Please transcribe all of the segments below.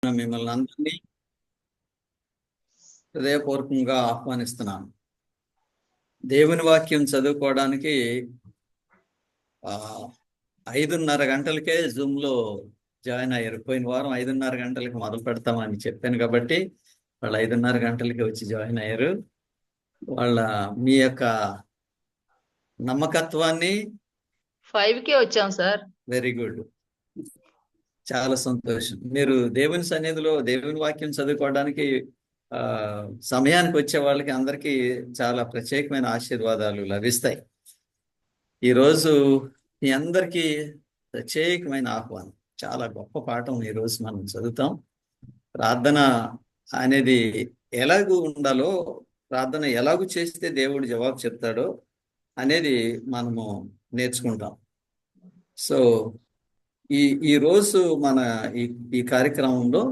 మిమ్మల్ని అందరినీ హృదయపూర్వకంగా ఆహ్వానిస్తున్నాను. దేవుని వాక్యం చదువుకోవడానికి 5:30 గంటలకే జూమ్ లో జాయిన్ అయ్యారు. పోయిన వారం 5:30 గంటలకి మొదలు పెడతామని చెప్పాను కాబట్టి వాళ్ళు 5:30 గంటలకి వచ్చి జాయిన్ అయ్యారు. వాళ్ళ మీ యొక్క నమ్మకత్వాన్ని 5కే వచ్చాం సార్. వెరీ గుడ్, చాలా సంతోషం. మీరు దేవుని సన్నిధిలో దేవుని వాక్యం చదువుకోవడానికి సమయానికి వచ్చే వాళ్ళకి అందరికీ చాలా ప్రత్యేకమైన ఆశీర్వాదాలు లభిస్తాయి. ఈరోజు మీ అందరికీ ప్రత్యేకమైన ఆహ్వానం. చాలా గొప్ప పాఠం ఈరోజు మనం చదువుతాం. ప్రార్థన అనేది ఎలాగూ ఉండాలో, ప్రార్థన ఎలాగూ చేస్తే దేవుడు జవాబు చెప్తాడో అనేది మనము నేర్చుకుంటాం. సో ఈ రోజు మన ఈ కార్యక్రమంలో,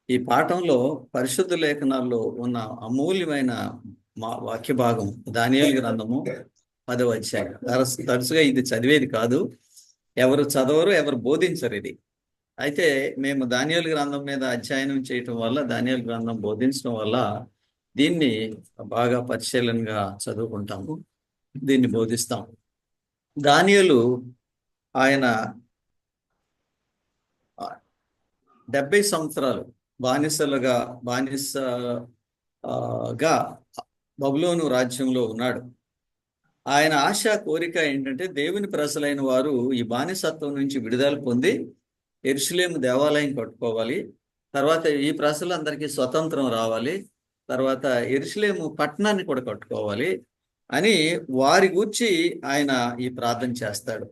ఈ పాఠంలో పరిశుద్ధ లేఖనాల్లో ఉన్న అమూల్యమైన వాక్య భాగం దానియేలు గ్రంథము 10వ అధ్యాయం. తరచుగా ఇది చదివేది కాదు, ఎవరు చదవరు, ఎవరు బోధించరు ఇది. అయితే మేము దానియేలు గ్రంథం మీద అధ్యయనం చేయటం వల్ల, దానియేలు గ్రంథం బోధించడం వల్ల దీన్ని బాగా పరిశీలనగా చదువుకుంటాము, దీన్ని బోధిస్తాం. దానియేలు ఆయన 70 సంవత్సరాలు బానిసగా బబులోను రాజ్యంలో ఉన్నాడు. ఆయన ఆశ కోరిక ఏంటంటే దేవుని ప్రజలైన వారు ఈ బానిసత్వం నుంచి విడుదల పొంది యెరూషలేము దేవాలయం కట్టుకోవాలి, తర్వాత ఈ ప్రజలందరికీ స్వతంత్రం రావాలి, తర్వాత యెరూషలేము పట్టణాన్ని కూడా కట్టుకోవాలి అని వారి గూర్చి ఆయన ఈ ప్రార్థన చేస్తాడు.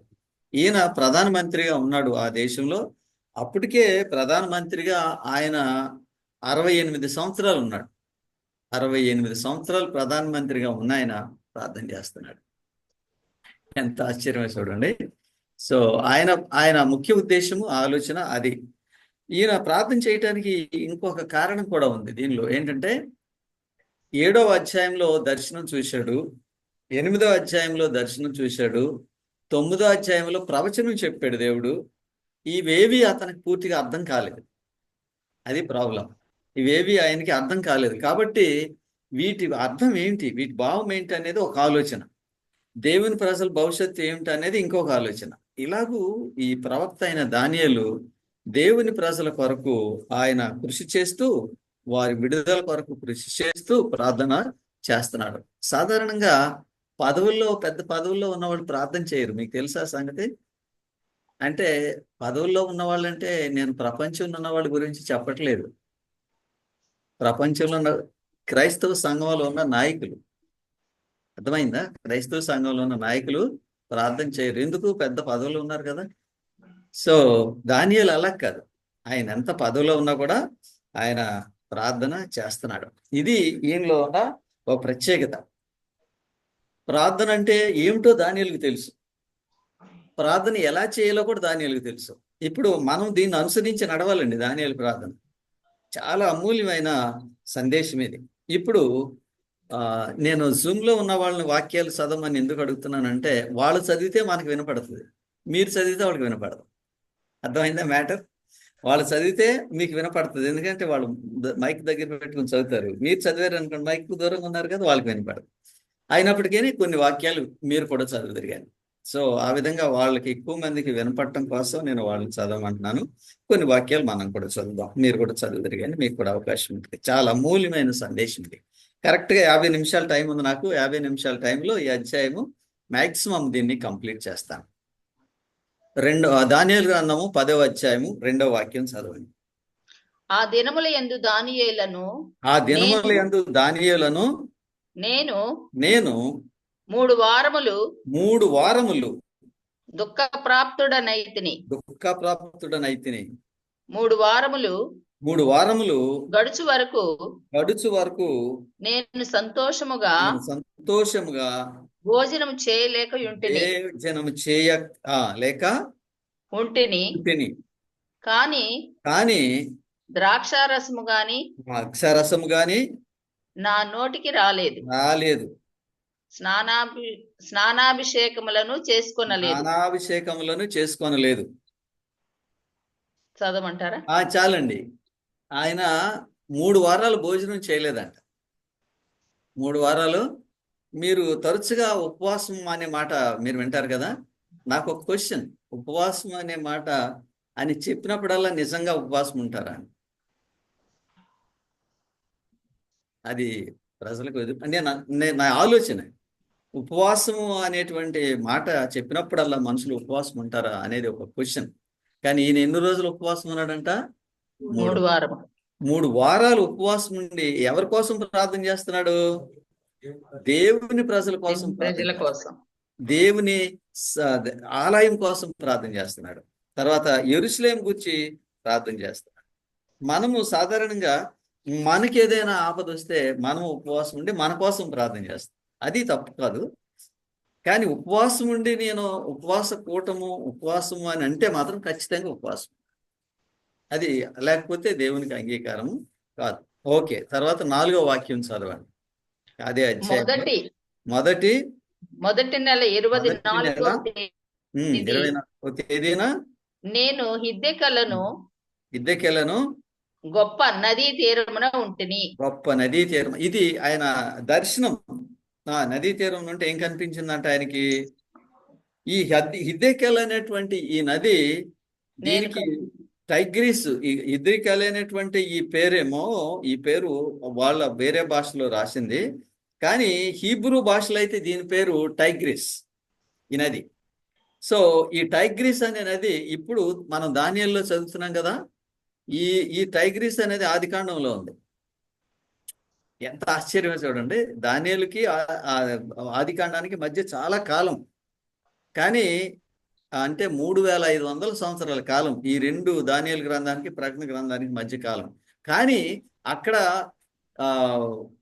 ఈయన ప్రధానమంత్రిగా ఉన్నాడు ఆ దేశంలో. అప్పటికే ప్రధానమంత్రిగా ఆయన 68 సంవత్సరాలు ఉన్నాడు. 68 సంవత్సరాలు ప్రధానమంత్రిగా ఉన్న ఆయన ప్రార్థన చేస్తున్నాడు. ఎంత ఆశ్చర్యమే చూడండి. సో ఆయన ముఖ్య ఉద్దేశము, ఆలోచన అది. ఈయన ప్రార్థన చేయటానికి ఇంకొక కారణం కూడా ఉంది దీనిలో. ఏంటంటే 7వ అధ్యాయంలో దర్శనం చూశాడు, 8వ అధ్యాయంలో దర్శనం చూశాడు, 9వ అధ్యాయంలో ప్రవచనం చెప్పాడు దేవుడు. ఇవేవి అతనికి పూర్తిగా అర్థం కాలేదు. అది ప్రాబ్లం. ఇవేవి ఆయనకి అర్థం కాలేదు. కాబట్టి వీటి అర్థం ఏంటి, వీటి భావం ఏంటి అనేది ఒక ఆలోచన, దేవుని ప్రజల భవిష్యత్తు ఏమిటి అనేది ఇంకొక ఆలోచన. ఇలాగూ ఈ ప్రవక్త అయిన దానియేలు దేవుని ప్రజల కొరకు ఆయన కృషి చేస్తూ, వారి విడుదల కొరకు కృషి చేస్తూ ప్రార్థన చేస్తున్నాడు. సాధారణంగా పెద్ద పదవుల్లో ఉన్నవాళ్ళు ప్రార్థన చేయరు. మీకు తెలుసా సంగతి? అంటే పదవుల్లో ఉన్నవాళ్ళంటే నేను ప్రపంచంలో ఉన్న వాళ్ళ గురించి చెప్పట్లేదు. ప్రపంచంలో ఉన్న క్రైస్తవ సంఘంలో ఉన్న నాయకులు, అర్థమైందా? క్రైస్తవ సంఘంలో ఉన్న నాయకులు ప్రార్థన చేయరు. ఎందుకు? పెద్ద పదవులు ఉన్నారు కదా. సో దానియేలు అలా కాదు. ఆయన ఎంత పదవిలో ఉన్నా కూడా ఆయన ప్రార్థన చేస్తున్నాడు. ఇది ఈయనలో ఉన్న ఒక ప్రత్యేకత. ప్రార్థన అంటే ఏమిటో దానియేలుకు తెలుసు, ప్రార్థన ఎలా చేయాలో కూడా దానియేలుకు తెలుసు. ఇప్పుడు మనం దీన్ని అనుసరించి నడవాలండి. దానియేలు ప్రార్థన చాలా అమూల్యమైన సందేశం ఇది. ఇప్పుడు నేను జూమ్లో ఉన్న వాళ్ళని వాక్యాలు చదవమని ఎందుకు అడుగుతున్నానంటే, వాళ్ళు చదివితే మనకు వినపడుతుంది, మీరు చదివితే వాళ్ళకి వినపడదు. అర్థమైందా మ్యాటర్? వాళ్ళు చదివితే మీకు వినపడుతుంది, ఎందుకంటే వాళ్ళు మైక్ దగ్గర పెట్టుకుని చదువుతారు. మీరు చదివారు అనుకోండి, మైక్ దూరంగా ఉన్నారు కదా, వాళ్ళకి వినపడదు. అయినప్పటికీ కొన్ని వాక్యాలు మీరు కూడా చదువుతారు కానీ. సో ఆ విధంగా వాళ్ళకి ఎక్కువ మందికి వినపడటం కోసం నేను వాళ్ళని చదవమంటున్నాను. కొన్ని వాక్యాలు మనం కూడా చదువుదాం, మీరు కూడా చదువుతారు కానీ మీకు కూడా అవకాశం ఉంటుంది. చాలా అమూల్యమైన సందేశం ఇది. కరెక్ట్గా 50 నిమిషాల టైం ఉంది నాకు. 50 నిమిషాల టైంలో ఈ అధ్యాయము మ్యాక్సిమం దీన్ని కంప్లీట్ చేస్తాను. దానియేలు గ్రంథము 10వ అధ్యాయము 2వ వాక్యం చదవండి. ఆ దినముల యందు దానియేలును నేను 3 వారములు దుఃఖప్రాప్తుడనైతిని. 3 వారములు గడుచు వరకు నేను సంతోషముగా భోజనం చేయలేక ఉంటిని. కానీ ద్రాక్షారసము గాని నా నోటికి రాలేదు. స్నానాభిషేకములను చేసుకొనలేదు. చదవమంటారా? చాలండి. ఆయన 3 వారాలు భోజనం చేయలేదంట. 3 వారాలు. మీరు తరచుగా ఉపవాసం అనే మాట మీరు వింటారు కదా. నాకు ఒక క్వశ్చన్, ఉపవాసం అనే మాట అని చెప్పినప్పుడల్లా నిజంగా ఉపవాసం ఉంటారా? అది ప్రజలకు నా ఆలోచన. ఉపవాసము అనేటువంటి మాట చెప్పినప్పుడల్లా మనుషులు ఉపవాసం ఉంటారా అనేది ఒక క్వశ్చన్. కానీ ఈయన ఎన్ని రోజులు ఉపవాసం ఉన్నాడంట? 3 వారం. 3 వారాలు ఉపవాసం ఉండి ఎవరి కోసం ప్రార్థన చేస్తున్నాడు? దేవుని ప్రజల కోసం ప్రజల కోసం, దేవుని ఆలయం కోసం ప్రార్థన చేస్తున్నాడు. తర్వాత యెరూషలేం గురించి ప్రార్థన చేస్తున్నాడు. మనము సాధారణంగా మనకి ఏదైనా ఆపద వస్తే మనం ఉపవాసం ఉండి మన కోసం ప్రార్థన చేస్తాం. అది తప్పు కాదు. కానీ ఉపవాసం ఉండి నేను ఉపవాస కూటము ఉపవాసము అని అంటే మాత్రం ఖచ్చితంగా ఉపవాసం. అది లేకపోతే దేవునికి అంగీకారము కాదు. ఓకే, తర్వాత 4వ వాక్యం చదవండి. అదే అధ్యాయం మొదటి నెల 24వ తేదీన నేను హిద్దెకెలను గొప్ప నదీ తీరమున ఉంటిని. గొప్ప నదీ తీరం. ఇది ఆయన దర్శనం. నదీ తీరం నుండి ఏం కనిపించిందంట ఆయనకి? ఈ హిద్దెకెల్ అనేటువంటి ఈ నది, దీనికి టైగ్రీస్, ఈ హిద్దెకెల్ అనేటువంటి ఈ పేరు వాళ్ళ వేరే భాషలో రాసింది. కానీ హీబ్రూ భాషలో అయితే దీని పేరు టైగ్రీస్, ఈ నది. సో ఈ టైగ్రీస్ అనే నది ఇప్పుడు మనం దానియేలులో చదువుతున్నాం కదా. ఈ టైగ్రీస్ అనేది ఆదికాండంలో ఉంది. ఎంత ఆశ్చర్యమో చూడండి. దానియేలుకి ఆదికాండానికి మధ్య చాలా కాలం. కానీ అంటే 3500 సంవత్సరాల కాలం ఈ 2 దానియేలు గ్రంథానికి ప్రకటన గ్రంథానికి మధ్య కాలం. కానీ అక్కడ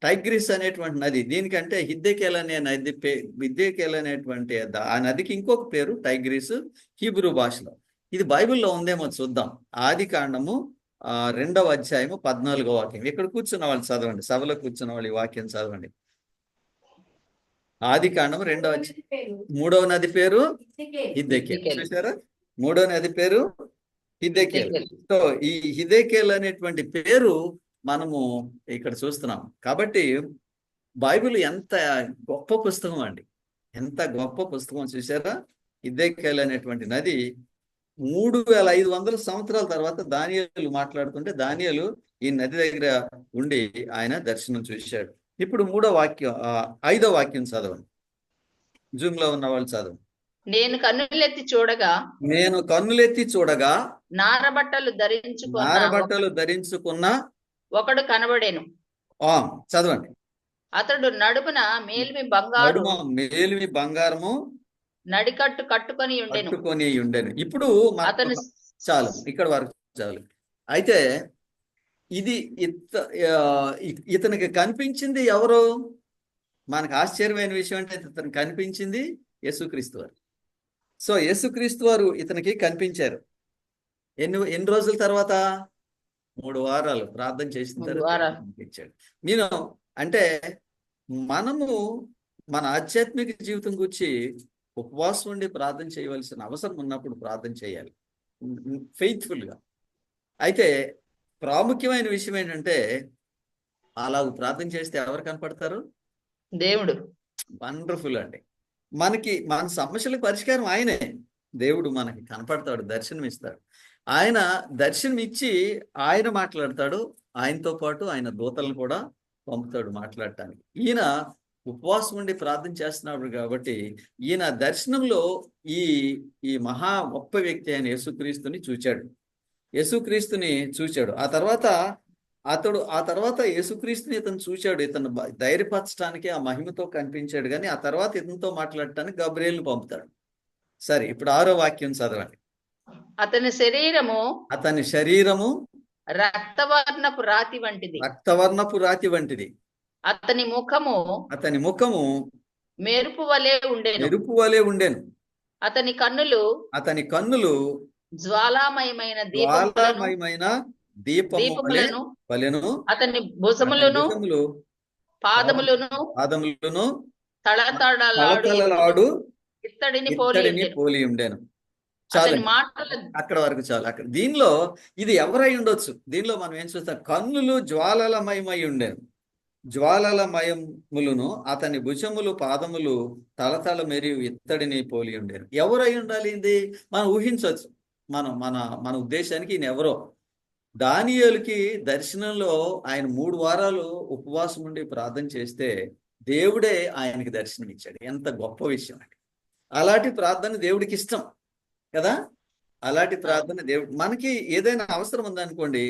టైగ్రీస్ అనేటువంటి నది, దీనికంటే హిద్దెకెల్ అనే నది హిద్దెకెల్ అనేటువంటి ఆ నదికి ఇంకొక పేరు టైగ్రీస్ హీబ్రూ భాషలో. ఇది బైబిల్లో ఉందేమో చూద్దాం. ఆదికాండము 2వ అధ్యాయము 14వ వాక్యం. ఇక్కడ కూర్చున్న వాళ్ళు చదవండి, సభలో కూర్చున్న వాళ్ళు ఈ వాక్యం చదవండి. ఆదికాండము 2వ అధ్యాయం 3వ నది పేరు హిద్దెకెల్. చూసారా? 3వ నది పేరు హిద్దెకెల్. సో ఈ హిద్దెకెల్ అనేటువంటి పేరు మనము ఇక్కడ చూస్తున్నాం. కాబట్టి బైబిల్ ఎంత గొప్ప పుస్తకం అండి, ఎంత గొప్ప పుస్తకం. చూసారా? హిద్దెకెల్ అనేటువంటి నది 3500 సంవత్సరాల తర్వాత దానియేలు మాట్లాడుతుంటే దానియేలు ఈ నది దగ్గర ఉండి ఆయన దర్శనం చూశాడు. ఇప్పుడు 5వ వాక్యం చదవండి. జూమ్ లో ఉన్న వాళ్ళు చదవండి. నేను కన్నులెత్తి చూడగా నారబట్టలు ధరించుకున్న ఒకడు కనబడేను. చదవండి. అతడు నడుమున మేలిమి బంగారము నడికట్టు కట్టుకొని ఉండెను. ఇప్పుడు అతను చాలు, ఇక్కడ వరకు చాలు. అయితే ఇది ఇతనికి కనిపించింది ఎవరు? మనకు ఆశ్చర్యమైన విషయం అంటే ఇతనికి కనిపించింది యేసుక్రీస్తు వారు. సో యేసుక్రీస్తు వారు ఇతనికి కనిపించారు. ఎన్ని రోజుల తర్వాత? 3 వారాలు ప్రార్థన చేసిన తర్వాత కనిపించాడు. నేను అంటే మనము మన ఆధ్యాత్మిక జీవితం గురించి ఉపవాసం ఉండి ప్రార్థన చేయవలసిన అవసరం ఉన్నప్పుడు ప్రార్థన చేయాలి ఫెయిత్ఫుల్గా. అయితే ప్రాముఖ్యమైన విషయం ఏంటంటే అలా ప్రార్థన చేస్తే ఎవరు కనపడతారు? దేవుడు. వండర్ఫుల్ అండి. మన సమస్యలకు పరిష్కారం ఆయనే. దేవుడు మనకి కనపడతాడు, దర్శనం ఇస్తాడు. ఆయన దర్శనం ఇచ్చి ఆయన మాట్లాడతాడు. ఆయనతో పాటు ఆయన దూతలను కూడా పంపుతాడు మాట్లాడటానికి. ఈయన ఉపవాసం ఉండి ప్రార్థన చేస్తున్నాడు కాబట్టి ఈయన దర్శనంలో ఈ మహా గొప్ప వ్యక్తి అయిన యేసుక్రీస్తుని చూచాడు. ఆ తర్వాత యేసుక్రీస్తుని ఇతను చూశాడు. ఇతను ధైర్యపరచడానికి ఆ మహిమతో కనిపించాడు. కానీ ఆ తర్వాత ఇతనితో మాట్లాడటానికి గబ్రియేలును పంపుతాడు. సరే, ఇప్పుడు 6వ వాక్యం చదవండి. అతని శరీరము రక్తవర్ణపు రాతి వంటిది. అతని ముఖము మెరుపు వలె ఉండెను. అతని కన్నులు జ్వాలామయమైన దీపములను అతని భుజములను పాదములను తళతళలాడు ఇత్తడిని పోలి ఉండెను. చాలు, అతని మాటల అక్కడ వరకు చాలు. అక్కడ దీనిలో ఇది ఎవరై ఉండొచ్చు, దీనిలో మనం ఏం చూస్తాం, కన్నులు జ్వాలలమయమై ఉండేను, జ్వాలలమయములను అతని భుజములు పాదములు తలతల మెరి ఇత్తడిని పోలి ఉండేను. ఎవరై ఉండాలి ఇది మనం ఊహించవచ్చు. మనం మన మన ఉద్దేశానికి ఈయన ఎవరో. దానియేలుకి దర్శనంలో ఆయన 3 వారాలు ఉపవాసం ఉండి ప్రార్థన చేస్తే దేవుడే ఆయనకి దర్శనం ఇచ్చాడు. ఎంత గొప్ప విషయం అండి. అలాంటి ప్రార్థన దేవుడికి ఇష్టం కదా. అలాంటి ప్రార్థన దేవుడు, మనకి ఏదైనా అవసరం ఉందనుకోండి,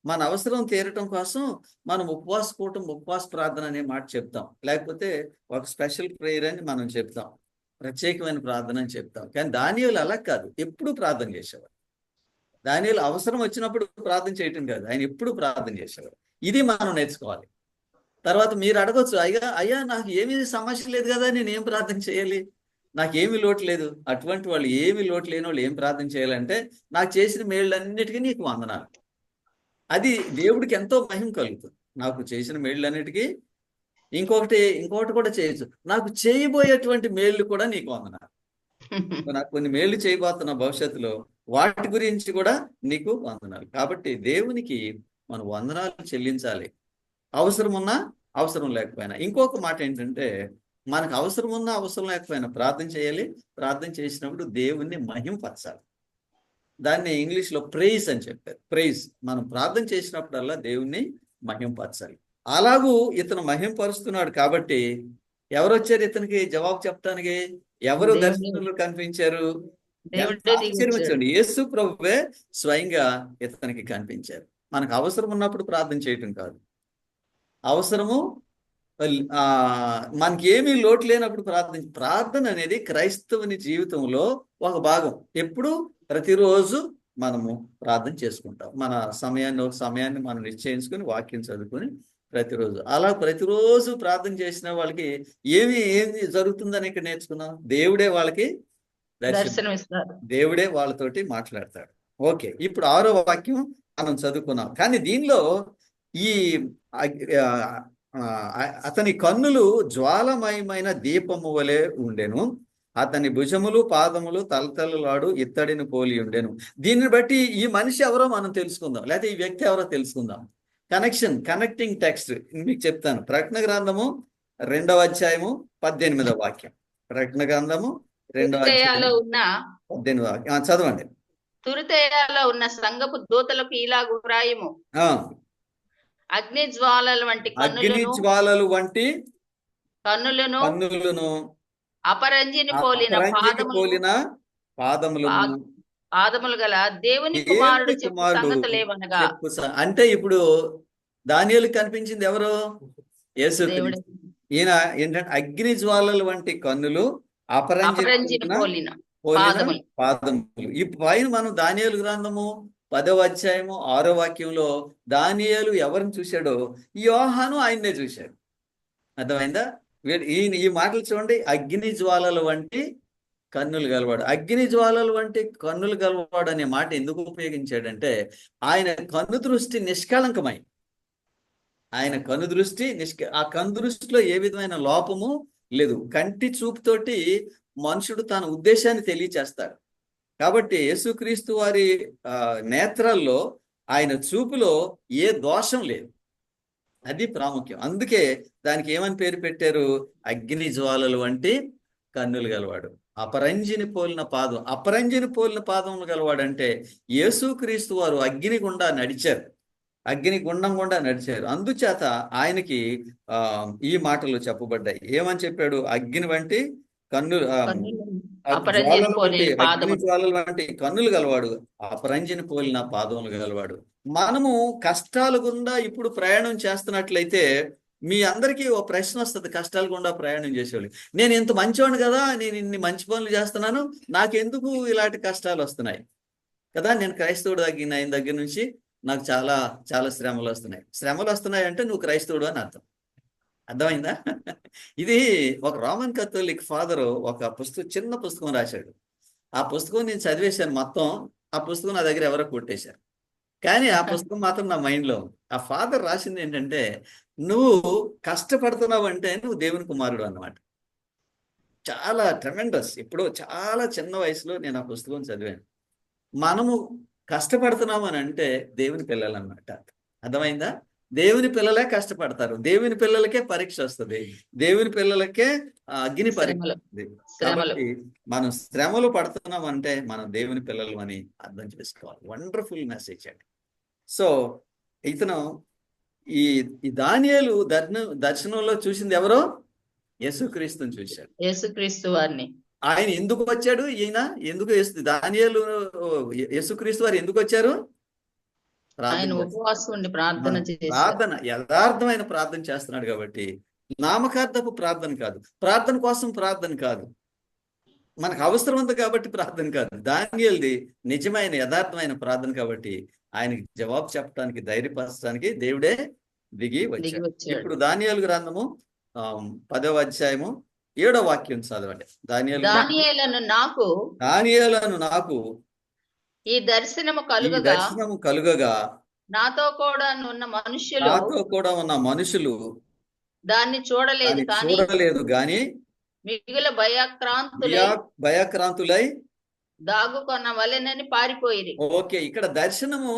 మన అవసరం తీరటం కోసం మనం ఉపవాస కూటం, ఉపవాస ప్రార్థన అనే మాట చెప్తాం, లేకపోతే ఒక స్పెషల్ ప్రేయర్ అని మనం చెప్తాం, ప్రత్యేకమైన ప్రార్థన అని చెప్తాం. కానీ దానియేలు అలా కాదు, ఎప్పుడు ప్రార్థన చేసేవాడు. దానియేలు అవసరం వచ్చినప్పుడు ప్రార్థన చేయటం కాదు, ఆయన ఎప్పుడు ప్రార్థన చేసేవాడు. ఇది మనం నేర్చుకోవాలి. తర్వాత మీరు అడగొచ్చు, అయ్యా నాకు ఏమీ సమస్య లేదు కదా, నేను ఏం ప్రార్థన చేయాలి, నాకేమి లోటు లేదు. అటువంటి వాళ్ళు, ఏమి లోటు లేని వాళ్ళు ఏం ప్రార్థన చేయాలంటే, నాకు చేసిన మేళ్ళన్నిటికీ నీకు వందనాలు. అది దేవుడికి ఎంతో మహిమ కలుగుతుంది. నాకు చేసిన మేళ్ళన్నిటికీ ఇంకొకటి కూడా చేయొచ్చు, నాకు చేయబోయేటువంటి మేళ్ళు కూడా నీకు వందనాలు. నాకు కొన్ని మేళ్ళు చేయబోతున్న భవిష్యత్తులో, వాటి గురించి కూడా నీకు వందనాలు. కాబట్టి దేవునికి మనం వందనాలు చెల్లించాలి, అవసరం ఉన్నా అవసరం లేకపోయినా. ఇంకొక మాట ఏంటంటే, మనకు అవసరం ఉన్నా అవసరం లేకపోయినా ప్రార్థన చేయాలి. ప్రార్థన చేసినప్పుడు దేవుణ్ణి మహింపరచాలి. దాన్ని ఇంగ్లీష్లో ప్రైజ్ అని చెప్పారు. ప్రైజ్. మనం ప్రార్థన చేసినప్పుడల్లా దేవుణ్ణి మహింపరచాలి. అలాగూ ఇతను మహింపరుస్తున్నాడు కాబట్టి ఎవరు వచ్చారు ఇతనికి జవాబు చెప్పడానికి? ఎవరు దర్శనంలో కనిపించారు? ఆశ్చర్యించండి, యేసు ప్రభువే స్వయంగా ఇతనికి కనిపించారు. మనకు అవసరం ఉన్నప్పుడు ప్రార్థన చేయటం కాదు, అవసరము మనకి ఏమీ లోటు లేనప్పుడు ప్రార్థన అనేది క్రైస్తవుని జీవితంలో ఒక భాగం. ఎప్పుడు? ప్రతిరోజు మనము ప్రార్థన చేసుకుంటాం. మన సమయాన్ని మనం నిశ్చయించుకుని వాక్యం చదువుకొని ప్రతిరోజు, అలా ప్రతిరోజు ప్రార్థన చేసిన వాళ్ళకి ఏమి జరుగుతుందని ఇక్కడ నేర్చుకున్నాం. దేవుడే వాళ్ళకి దర్శనమిస్తాడు, దేవుడే వాళ్ళతోటి మాట్లాడతాడు. ఓకే, ఇప్పుడు 6వ వాక్యం మనం చదువుకున్నాం. కానీ దీనిలో ఈ అతని కన్నులు జ్వాలమయమైన దీపము వలె ఉండెను, అతని భుజములు పాదములు తలతలలాడు ఇత్తడిని పోలి ఉండెను. దీన్ని బట్టి ఈ మనిషి ఎవరో మనం తెలుసుకుందాం, లేకపోతే ఈ వ్యక్తి ఎవరో తెలుసుకుందాం. కనెక్టింగ్ టెక్స్ట్ మీకు చెప్తాను. ప్రకటన గ్రంథము 2వ అధ్యాయము 18వ వాక్యం. ప్రకటన గ్రంథము 2వ అధ్యాయము 18వ వాక్యం చదవండి. తురితేయాలో ఉన్న సంఘపు దూతలకు ఇలాగు వ్రాయము, అగ్ని జ్వాలలు వంటి కన్నులను అపరంజిని పోలిన పాదములు గల దేవుని కుమారుడు సంగతులేవనగా. అంటే ఇప్పుడు దానియేలు కనిపించింది ఎవరు? యేసు. ఈయన ఏంటంటే అగ్ని జ్వాలలు వంటి కన్నులు, అపరంజిని పోలిన పాదములు. ఈ పైన మనం దానియేలు గ్రంథము 10వ అధ్యాయము 6వ వాక్యంలో దానియేలు ఎవరిని చూశాడో, యోహాను ఆయన్నే చూశాడు. అర్థమైందా? ఈ మాటలు చూడండి. అగ్ని జ్వాలలు వంటి కన్నులు గలవాడు. అగ్ని జ్వాలలు వంటి కన్నులు గలవాడు అనే మాట ఎందుకు ఉపయోగించాడంటే, ఆయన కన్ను దృష్టి నిష్కళంకమై, ఆయన కన్ను దృష్టి ఆ కన్ను దృష్టిలో ఏ విధమైన లోపము లేదు. కంటి చూపుతోటి మనుషుడు తన ఉద్దేశాన్ని తెలియచేస్తాడు. కాబట్టి యేసుక్రీస్తు వారి నేత్రాల్లో, ఆయన చూపులో ఏ దోషం లేదు. అది ప్రాముఖ్యం. అందుకే దానికి ఏమని పేరు పెట్టారు? అగ్ని జ్వాలలు వంటి కన్నులు గలవాడు, అపరంజిని పోలిన పాదం. అపరంజిని పోలిన పాదములు గలవాడంటే యేసుక్రీస్తు వారు అగ్ని గుండా నడిచారు, అగ్ని గుండం గుండా నడిచారు. అందుచేత ఆయనకి ఈ మాటలు చెప్పబడ్డాయి. ఏమని చెప్పాడు? అగ్ని వంటి కన్నులు, జ్వాలలు వంటి కన్నులు గలవాడు, అపరంజిని పోలిన పాదములు గలవాడు. మనము కష్టాల గుండా ఇప్పుడు ప్రయాణం చేస్తున్నట్లయితే మీ అందరికీ ఓ ప్రశ్న వస్తుంది. కష్టాల గుండా ప్రయాణం చేసేవాళ్ళు, నేను ఇంత మంచివాడిని కదా, నేను ఇన్ని మంచి పనులు చేస్తున్నాను, నాకెందుకు ఇలాంటి కష్టాలు వస్తున్నాయి కదా? నేను క్రైస్తవుడు అయిన దగ్గర నుంచి నాకు చాలా చాలా శ్రమలు వస్తున్నాయి అంటే నువ్వు క్రైస్తవుడు అని అర్థం. అర్థమైందా? ఇది ఒక రోమన్ కథోలిక్ ఫాదరు ఒక చిన్న పుస్తకం రాశాడు. ఆ పుస్తకం నేను చదివేశాను మొత్తం. ఆ పుస్తకం నా దగ్గర ఎవరో కొట్టేశారు, కానీ ఆ పుస్తకం మాత్రం నా మైండ్లో ఉంది. ఆ ఫాదర్ రాసింది ఏంటంటే, నువ్వు కష్టపడుతున్నావు అంటే నువ్వు దేవుని కుమారుడు అన్నమాట. చాలా ట్రెమెండస్. ఇప్పుడు చాలా చిన్న వయసులో నేను ఆ పుస్తకం చదివాను. మనము కష్టపడుతున్నాము అని అంటే దేవుని పిల్లలు అన్నమాట. అర్థమైందా? దేవుని పిల్లలే కష్టపడతారు, దేవుని పిల్లలకే పరీక్ష వస్తుంది, దేవుని పిల్లలకే అగ్ని పరీక్ష శ్రమలు వస్తుంది. శ్రమలు కాబట్టి మనం శ్రమలు పడుతున్నాం అంటే మనం దేవుని పిల్లలు అని అర్థం చేసుకోవాలి. వండర్ఫుల్ మెసేజ్ అండి. సో ఇతను ఈ ఈ దానియేలు దర్శనంలో చూసింది ఎవరో? యేసుక్రీస్తుని చూశాడు. యేసుక్రీస్తు వారిని. ఆయన ఎందుకు వచ్చాడు? ఈయన ఎందుకు దానియేలు యేసుక్రీస్తు వారు ఎందుకు వచ్చారు? ఆయన ప్రార్థన ఉపవాసం ఉండి ప్రార్థన చేశారు. ప్రార్థన, యథార్థమైన ప్రార్థన చేస్తున్నాడు కాబట్టి, నామకార్థపు ప్రార్థన కాదు, ప్రార్థన కోసం ప్రార్థన కాదు, మనకు అవసరం ఉంది కాబట్టి ప్రార్థన కాదు, దానియేలుది నిజమైన యథార్థమైన ప్రార్థన కాబట్టి ఆయనకి జవాబు చెప్పడానికి, ధైర్యపరచడానికి దేవుడే దిగి వచ్చాడు. ఇప్పుడు దానియేలు గ్రంథము 10వ అధ్యాయము 7వ వాక్యం చదవండి. దానియేలును నాకు ఈ దర్శనము కలుగగా నాతో కూడా ఉన్న మనుషులు దాన్ని చూడలేదు గాని మిగుల భయక్రాంతులై దాగుకొన్న వలెనని పారిపోయిరి. ఓకే, ఇక్కడ దర్శనము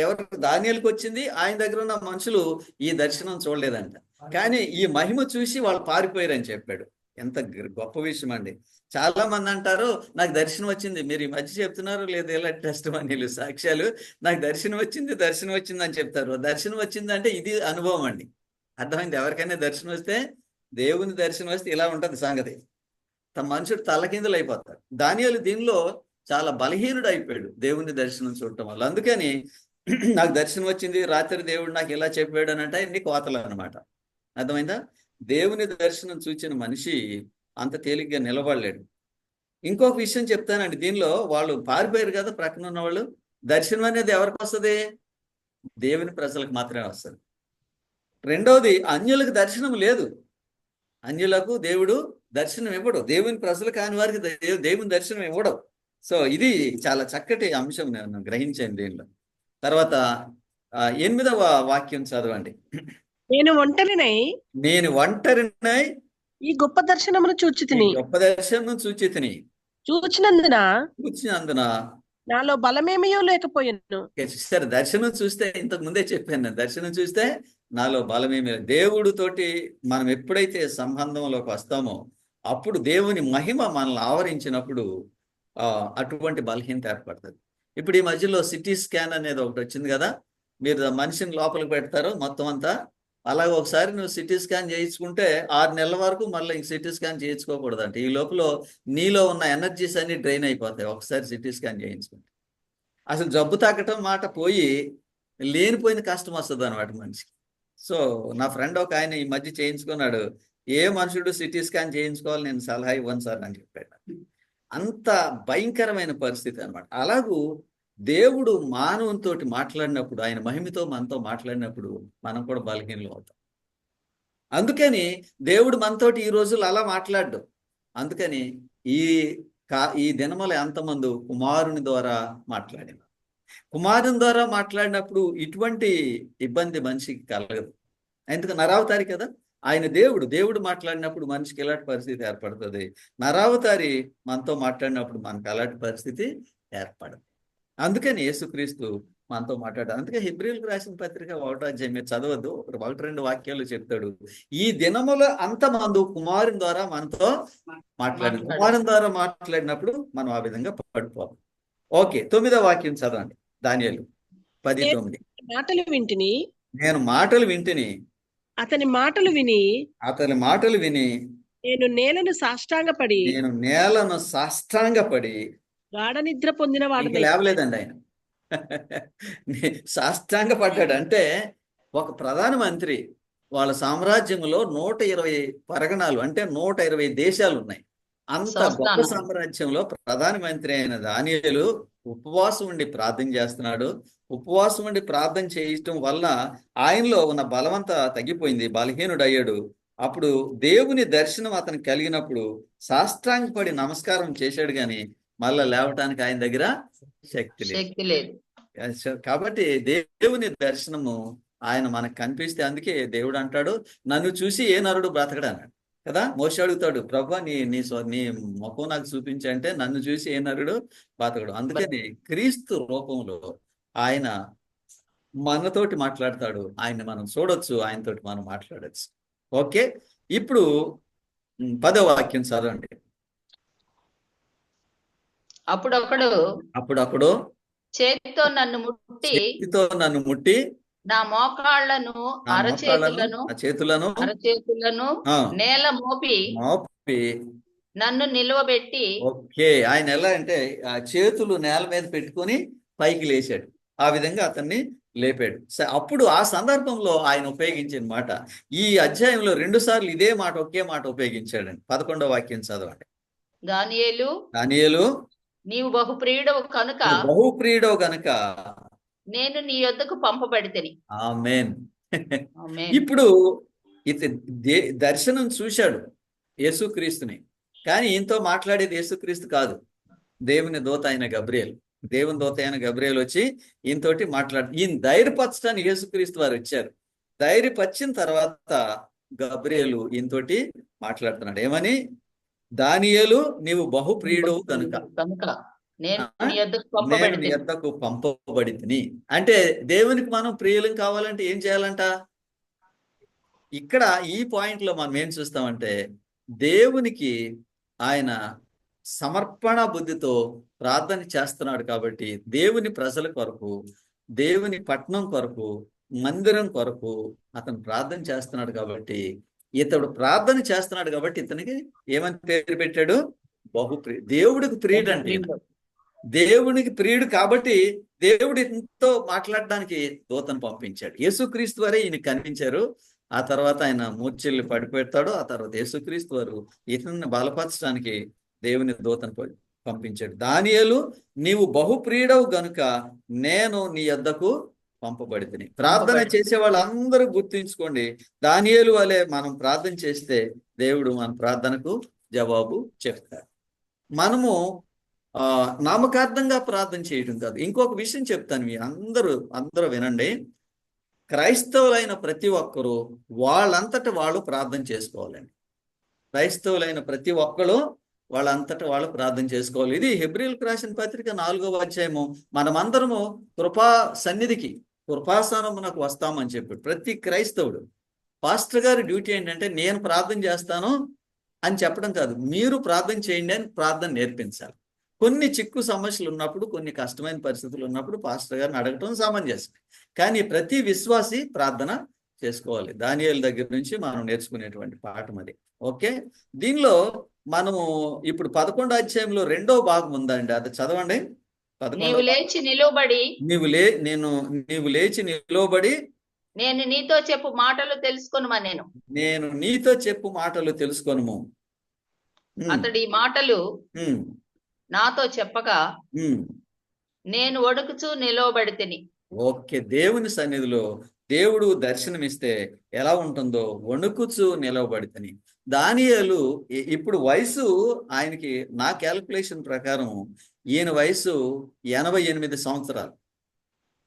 ఎవరు? దానియేలుకు వచ్చింది. ఆయన దగ్గర ఉన్న మనుషులు ఈ దర్శనం చూడలేదంట, కానీ ఈ మహిమ చూసి వాళ్ళు పారిపోయారని చెప్పాడు. ఎంత గొప్ప విషయం అండి. చాలా మంది అంటారు, నాకు దర్శనం వచ్చింది. మీరు ఈ మధ్య చెప్తున్నారు లేదు, ఇలా టెస్ట్ మనీలు సాక్ష్యాలు, నాకు దర్శనం వచ్చింది అని చెప్తారు. దర్శనం వచ్చిందంటే ఇది అనుభవం అండి. అర్థమైంది? ఎవరికైనా దర్శనం వస్తే, దేవుని దర్శనం వస్తే ఇలా ఉంటది సంగతి. మనుషుడు తలకిందులు అయిపోతారు. దానియేలు దీనిలో చాలా బలహీనుడు అయిపోయాడు దేవుని దర్శనం చూడటం వల్ల. అందుకని నాకు దర్శనం వచ్చింది, రాత్రి దేవుడు నాకు ఇలా చెప్పాడు అని అంటే ఇన్ని కోతలు అనమాట. అర్థమైందా? దేవుని దర్శనం చూచిన మనిషి అంత తేలిగ్గా నిలబడలేడు. ఇంకొక విషయం చెప్తానండి, దీనిలో వాళ్ళు పారిపోయారు కదా ప్రక్కన ఉన్న వాళ్ళు. దర్శనం అనేది ఎవరికి వస్తుంది? దేవుని ప్రజలకు మాత్రమే వస్తుంది. రెండవది, అన్యులకు దర్శనం లేదు. అన్యులకు దేవుడు దర్శనం ఇవ్వడు, దేవుని ప్రజలు కాని వారికి దేవుని దర్శనం ఇవ్వడం. సో ఇది చాలా చక్కటి అంశం నేను గ్రహించాను దీనిలో. తర్వాత 8వ వాక్యం చదవండి. నేను ఒంటరినై ఈ గొప్ప దర్శనమును చూచితిని. చూచినందున నాలో బలమేమయో లేకపోయాను. సరే, దర్శనం చూస్తే ఇంతకు ముందే చెప్పాను, దర్శనం చూస్తే నాలో బలమేమి. దేవుడితోటి మనం ఎప్పుడైతే సంబంధంలోకి వస్తామో అప్పుడు దేవుని మహిమ మనల్ని ఆవరించినప్పుడు అటువంటి బలహీనత ఏర్పడుతుంది. ఇప్పుడు ఈ మధ్యలో సిటీ స్కాన్ అనేది ఒకటి వచ్చింది కదా, మీరు మనిషిని లోపలికి పెడతారు మొత్తం అంతా. అలాగే ఒకసారి నువ్వు సిటీ స్కాన్ చేయించుకుంటే 6 నెలల వరకు మళ్ళీ ఇంక సిటీ స్కాన్ చేయించుకోకూడదంట. ఈ లోపల నీలో ఉన్న ఎనర్జీస్ అన్ని డ్రైన్ అయిపోతాయి ఒకసారి సిటీ స్కాన్ చేయించుకుంటే. అసలు జబ్బు తగ్గటం మాట పోయి లేనిపోయిన కష్టం వస్తుంది అనమాట మనిషికి. సో నా ఫ్రెండ్ ఒక ఆయన ఈ మధ్య చేయించుకున్నాడు. ఏ మనుషుడు సిటీ స్కాన్ చేయించుకోవాలి, నేను సలహా ఇవ్వను సార్ అని చెప్పాడు. అంత భయంకరమైన పరిస్థితి అనమాట. అలాగూ దేవుడు మానవునితో మాట్లాడినప్పుడు, ఆయన మహిమతో మనతో మాట్లాడినప్పుడు మనం కూడా బలహీనలు అవుతాం. అందుకని దేవుడు మనతోటి ఈ రోజులు అలా మాట్లాడ్డు. అందుకని ఈ దినముల ఎంతమంది కుమారుని ద్వారా మాట్లాడిన, కుమారుని ద్వారా మాట్లాడినప్పుడు ఇటువంటి ఇబ్బంది మనిషికి కలగదు. ఎందుకు? నరావతారి కదా ఆయన. దేవుడు మాట్లాడినప్పుడు మనిషికి ఎలాంటి పరిస్థితి ఏర్పడుతుంది, నరావతారి మనతో మాట్లాడినప్పుడు మనకు అలాంటి పరిస్థితి ఏర్పడదు. అందుకని యేసుక్రీస్తు మనతో మాట్లాడారు. అందుకే హెబ్రీయులకు రాసిన పత్రిక 1వ అధ్యాయం మీరు చదవద్దు, 1-2 వాక్యాలు చెప్తాడు. ఈ దినముల అంతమందు కుమారుని ద్వారా మనతో కుమారుని ద్వారా మాట్లాడినప్పుడు మనం ఆ విధంగా పడిపోతాం. ఓకే, 9వ వాక్యం చదవండి. దానియేలు 10:9. నేను మాటలు వింటిని, అతని మాటలు విని నేను నేలను సాష్టాంగపడి గాఢ నిద్ర పొందిన వాడు. లేవలేదండి ఆయన, సాష్టాంగపడ్డాడు. అంటే ఒక ప్రధానమంత్రి వాళ్ళ సామ్రాజ్యంలో 120 పరగణాలు అంటే 120 దేశాలు ఉన్నాయి. అంత గొప్ప సామ్రాజ్యంలో ప్రధానమంత్రి అయిన దానియేలు ఉపవాసం ఉండి ప్రార్థన చేస్తున్నాడు. ఉపవాసం ఉండి ప్రార్థన చేయటం వల్ల ఆయనలో ఉన్న బలమంతా తగ్గిపోయింది, బలహీనుడయ్యాడు. అప్పుడు దేవుని దర్శనం అతనికి కలిగినప్పుడు సాష్టాంగపడి నమస్కారం చేశాడు, కానీ మళ్ళా లేవటానికి ఆయన దగ్గర శక్తి లేదు. కాబట్టి దేవుని దర్శనము ఆయన మనకు కనిపిస్తే, అందుకే దేవుడు అంటాడు, నన్ను చూసి ఏ నరుడు బ్రతకడు అన్నాడు. కదా. మోషే అడుగుతాడు, ప్రభా నీ ముఖం నాకు చూపించి అంటే, నన్ను చూసి ఏ నరుడు బతకడు. అందుకని క్రీస్తు రూపంలో ఆయన మనతోటి మాట్లాడతాడు. ఆయన్ని మనం చూడొచ్చు, ఆయనతోటి మనం మాట్లాడచ్చు. ఓకే, ఇప్పుడు 10వ వాక్యం చదవండి. అప్పుడొకడు చేతితో నన్ను ముట్టి నా మోకాళ్లను చేతులను నేల మోపి నన్ను నిలువబెట్టి. ఓకే, ఆయన ఎలా అంటే ఆ చేతులు నేల మీద పెట్టుకొని పైకి లేచాడు. ఆ విధంగా అతన్ని లేపాడు. అప్పుడు ఆ సందర్భంలో ఆయన ఉపయోగించిన మాట, ఈ అధ్యాయంలో 2 సార్లు ఇదే మాట, ఒకే మాట ఉపయోగించాడండి. 11వ వాక్యం చదవండి. దానియేలు నీవు బహుప్రియుడవు గనుక నేను నీ యొద్దకు పంపబడితిని. ఆమేన్. ఇప్పుడు దర్శనం చూశాడు యేసుక్రీస్తుని, కానీ ఈయనతో మాట్లాడేది యేసుక్రీస్తు కాదు, దేవుని దూత అయిన గబ్రియేల్. దేవుని దూత అయిన గబ్రియేల్ వచ్చి ఈయనతోటి ఈయన ధైర్యపరచడానికి యేసుక్రీస్తు వారు వచ్చారు. ధైర్యపరిచిన తర్వాత గబ్రియేలు ఈయనతోటి మాట్లాడుతున్నాడు. ఏమని? దానియేలు నీవు బహుప్రియుడవు కనుక నేను నీ యొద్దకు పంపబడితిని. అంటే దేవునికి మనం ప్రియులం కావాలంటే ఏం చేయాలంట? ఇక్కడ ఈ పాయింట్ లో మనం ఏం చూస్తామంటే, దేవునికి ఆయన సమర్పణ బుద్ధితో ప్రార్థన చేస్తున్నాడు కాబట్టి, దేవుని ప్రజల కొరకు, దేవుని పట్టణం కొరకు, మందిరం కొరకు అతను ప్రార్థన చేస్తున్నాడు కాబట్టి, ఇతడు ప్రార్థన చేస్తున్నాడు కాబట్టి ఇతనికి ఏమని పేరు పెట్టాడు? దేవుడికి ప్రియుడు అంటే. దేవునికి ప్రియుడు కాబట్టి దేవుడు ఎంతో మాట్లాడడానికి దూతను పంపించాడు. యేసుక్రీస్తు వారే ఈయన కనిపించారు. ఆ తర్వాత ఆయన మూర్ఛల్లి పడిపెడతాడు. ఆ తర్వాత యేసుక్రీస్తు వారు ఇతన్ని బలపరచడానికి దేవుని దూతను పంపించాడు. దానియేలు నీవు బహుప్రియుడవు గనుక నేను నీ యొద్దకు పంపబడితిని. ప్రార్థన చేసే వాళ్ళందరూ గుర్తుంచుకోండి, దానియేలు వలె మనం ప్రార్థన చేస్తే దేవుడు మన ప్రార్థనకు జవాబు చెప్తాడు. మనము నామకార్థంగా ప్రార్థన చేయడం కాదు. ఇంకొక విషయం చెప్తాను, మీ అందరూ వినండి. క్రైస్తవులైన ప్రతి ఒక్కరూ వాళ్ళంతట వాళ్ళు ప్రార్థన చేసుకోవాలండి. క్రైస్తవులైన ప్రతి ఒక్కరు వాళ్ళంతట వాళ్ళు ప్రార్థన చేసుకోవాలి. ఇది హెబ్రీయులకు రాసిన పత్రిక 4వ అధ్యాయము. మనమందరము కృపా సన్నిధికి, కృపాసనమునకు వస్తామని చెప్పి ప్రతి క్రైస్తవుడు, పాస్టర్ గారి డ్యూటీ ఏంటంటే నేను ప్రార్థన చేస్తాను అని చెప్పడం కాదు, మీరు ప్రార్థన చేయండి అని ప్రార్థన నేర్పించాలి. కొన్ని చిక్కు సమస్యలు ఉన్నప్పుడు, కొన్ని కష్టమైన పరిస్థితులు ఉన్నప్పుడు పాస్టర్ గారిని అడగటం సమంజసం. కానీ ప్రతి విశ్వాసి ప్రార్థన చేసుకోవాలి. దానియేలు దగ్గర నుంచి మనం నేర్చుకునేటువంటి పాఠం అది. ఓకే, దీనిలో మనము ఇప్పుడు 11వ అధ్యాయంలో 2వ భాగం ఉందండి, అది చదవండి. నీవు లేచి నిలువబడి నేను నీతో చెప్పు మాటలు తెలుసుకొనుము. అతడి మాటలు నాతో చెప్పగా నేను వణుకుచూ నిలవబడితిని. ఓకే, దేవుని సన్నిధిలో దేవుడు దర్శనమిస్తే ఎలా ఉంటుందో వణుకుచూ నిలవబడితిని. దానియేలు ఇప్పుడు వయసు ఆయనకి, నా క్యాల్కులేషన్ ప్రకారం ఈయన వయసు 88 సంవత్సరాలు.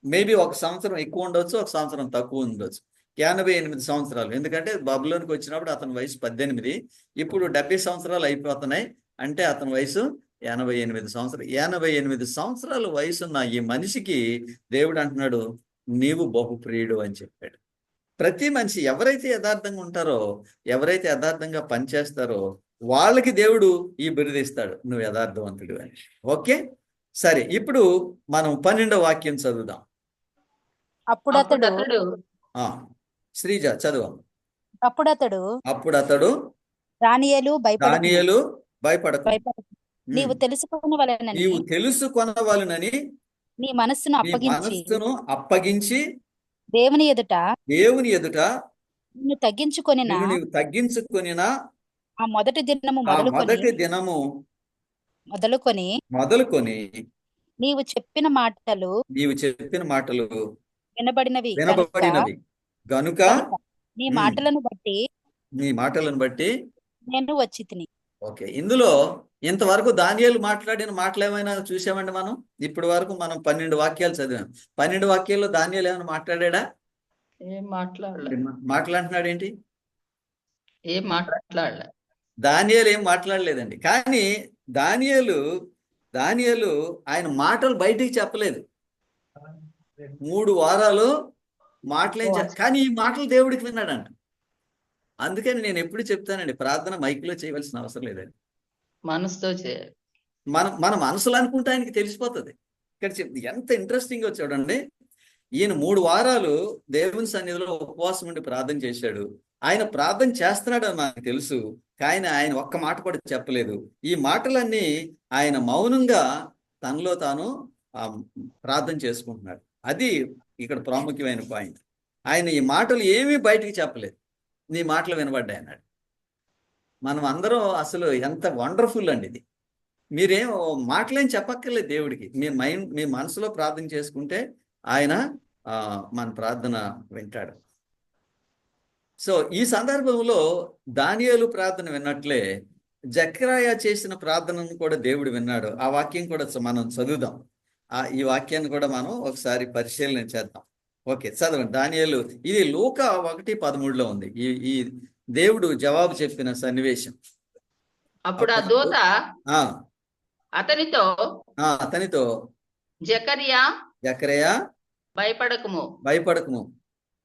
మేబీ 1 సంవత్సరం ఎక్కువ ఉండొచ్చు, 1 సంవత్సరం తక్కువ ఉండొచ్చు. 88 సంవత్సరాలు. ఎందుకంటే బబులోనికి వచ్చినప్పుడు అతని వయసు 18, ఇప్పుడు 70 సంవత్సరాలు అయిపోతున్నాయి. అంటే అతని వయసు 88 సంవత్సరాలు. 88 సంవత్సరాల వయసున్న ఈ మనిషికి దేవుడు అంటున్నాడు నీవు బహుప్రియుడు అని చెప్పాడు. ప్రతి మనిషి ఎవరైతే యథార్థంగా ఉంటారో, ఎవరైతే యథార్థంగా పనిచేస్తారో వాళ్ళకి దేవుడు ఈ బిరుదిస్తాడు, నువ్వు యథార్థవంతుడు అని. ఓకే, సరే, ఇప్పుడు మనం 12వ వాక్యం చదువుదాం. అప్పుడతడు శ్రీజ చదువు. అప్పుడతడు దానియేలు భయపడకు, నీవు తెలుసుకొనవలెనని నీ మనస్సును అప్పగించి దేవుని ఎదుట నిన్ను తగ్గించుకొనిన ఆ మొదటి దినము మొదలుకొని నీవు చెప్పిన మాటలు వినబడినవి గనుక నీ మాటలను బట్టి నేను వచ్చి తిని. ఓకే, ఇందులో ఇంతవరకు దానియేలు మాట్లాడిన మాటలు ఏమైనా చూసామండి మనం? ఇప్పటి వరకు మనం 12 వాక్యాలు చదివాం. 12 వాక్యాల్లో దానియేలు ఏమైనా మాట్లాడా? మాట్లాడుతున్నాడు ఏంటి? ఏం మాట్లాడలే. దానియేలు ఏం మాట్లాడలేదండి. కానీ దానియేలు ఆయన మాటలు బయటికి చెప్పలేదు. 3 వారాలు మాటలేం కానీ ఈ మాటలు దేవుడికి విన్నాడంట. అందుకని నేను ఎప్పుడు చెప్తానండి, ప్రార్థన మైక్లో చేయవలసిన అవసరం లేదండి, మనసుతో చేయాలి. మన మనసులో అనుకుంటే ఆయనకి తెలిసిపోతుంది. ఇక్కడ ఎంత ఇంట్రెస్టింగ్ చూడండి. ఈయన 3 వారాలు దేవుని సన్నిధిలో ఉపవాసం ఉండి ప్రార్థన చేశాడు. ఆయన ప్రార్థన చేస్తున్నాడు అని నాకు తెలుసు, కానీ ఆయన ఒక్క మాట కూడా చెప్పలేదు. ఈ మాటలన్నీ ఆయన మౌనంగా తనలో తాను ప్రార్థన చేసుకుంటున్నాడు. అది ఇక్కడ ప్రాముఖ్యమైన పాయింట్. ఆయన ఈ మాటలు ఏమీ బయటికి చెప్పలేదు, నీ మాటలు వినబడ్డాయి అన్నాడు. మనం అందరం అసలు ఎంత వండర్ఫుల్ అండి ఇది. మీరేం మాటలేం చెప్పక్కర్లేదు దేవుడికి. మీ మనసులో ప్రార్థన చేసుకుంటే ఆయన మన ప్రార్థన వింటాడు. సో ఈ సందర్భంలో దానియేలు ప్రార్థన విన్నట్లే జకర్యా చేసిన ప్రార్థనను కూడా దేవుడు విన్నాడు. ఆ వాక్యం కూడా మనం చదువుదాం. ఈ వాక్యాన్ని కూడా మనం ఒకసారి పరిశీలన చేద్దాం. ఓకే, చదవండి. దానియేలు, ఇది లూకా 1:13 ఉంది ఈ దేవుడు జవాబు చెప్పిన సన్నివేశం. అప్పుడు ఆ దూత అతనితో జకర్యా భయపడకుము,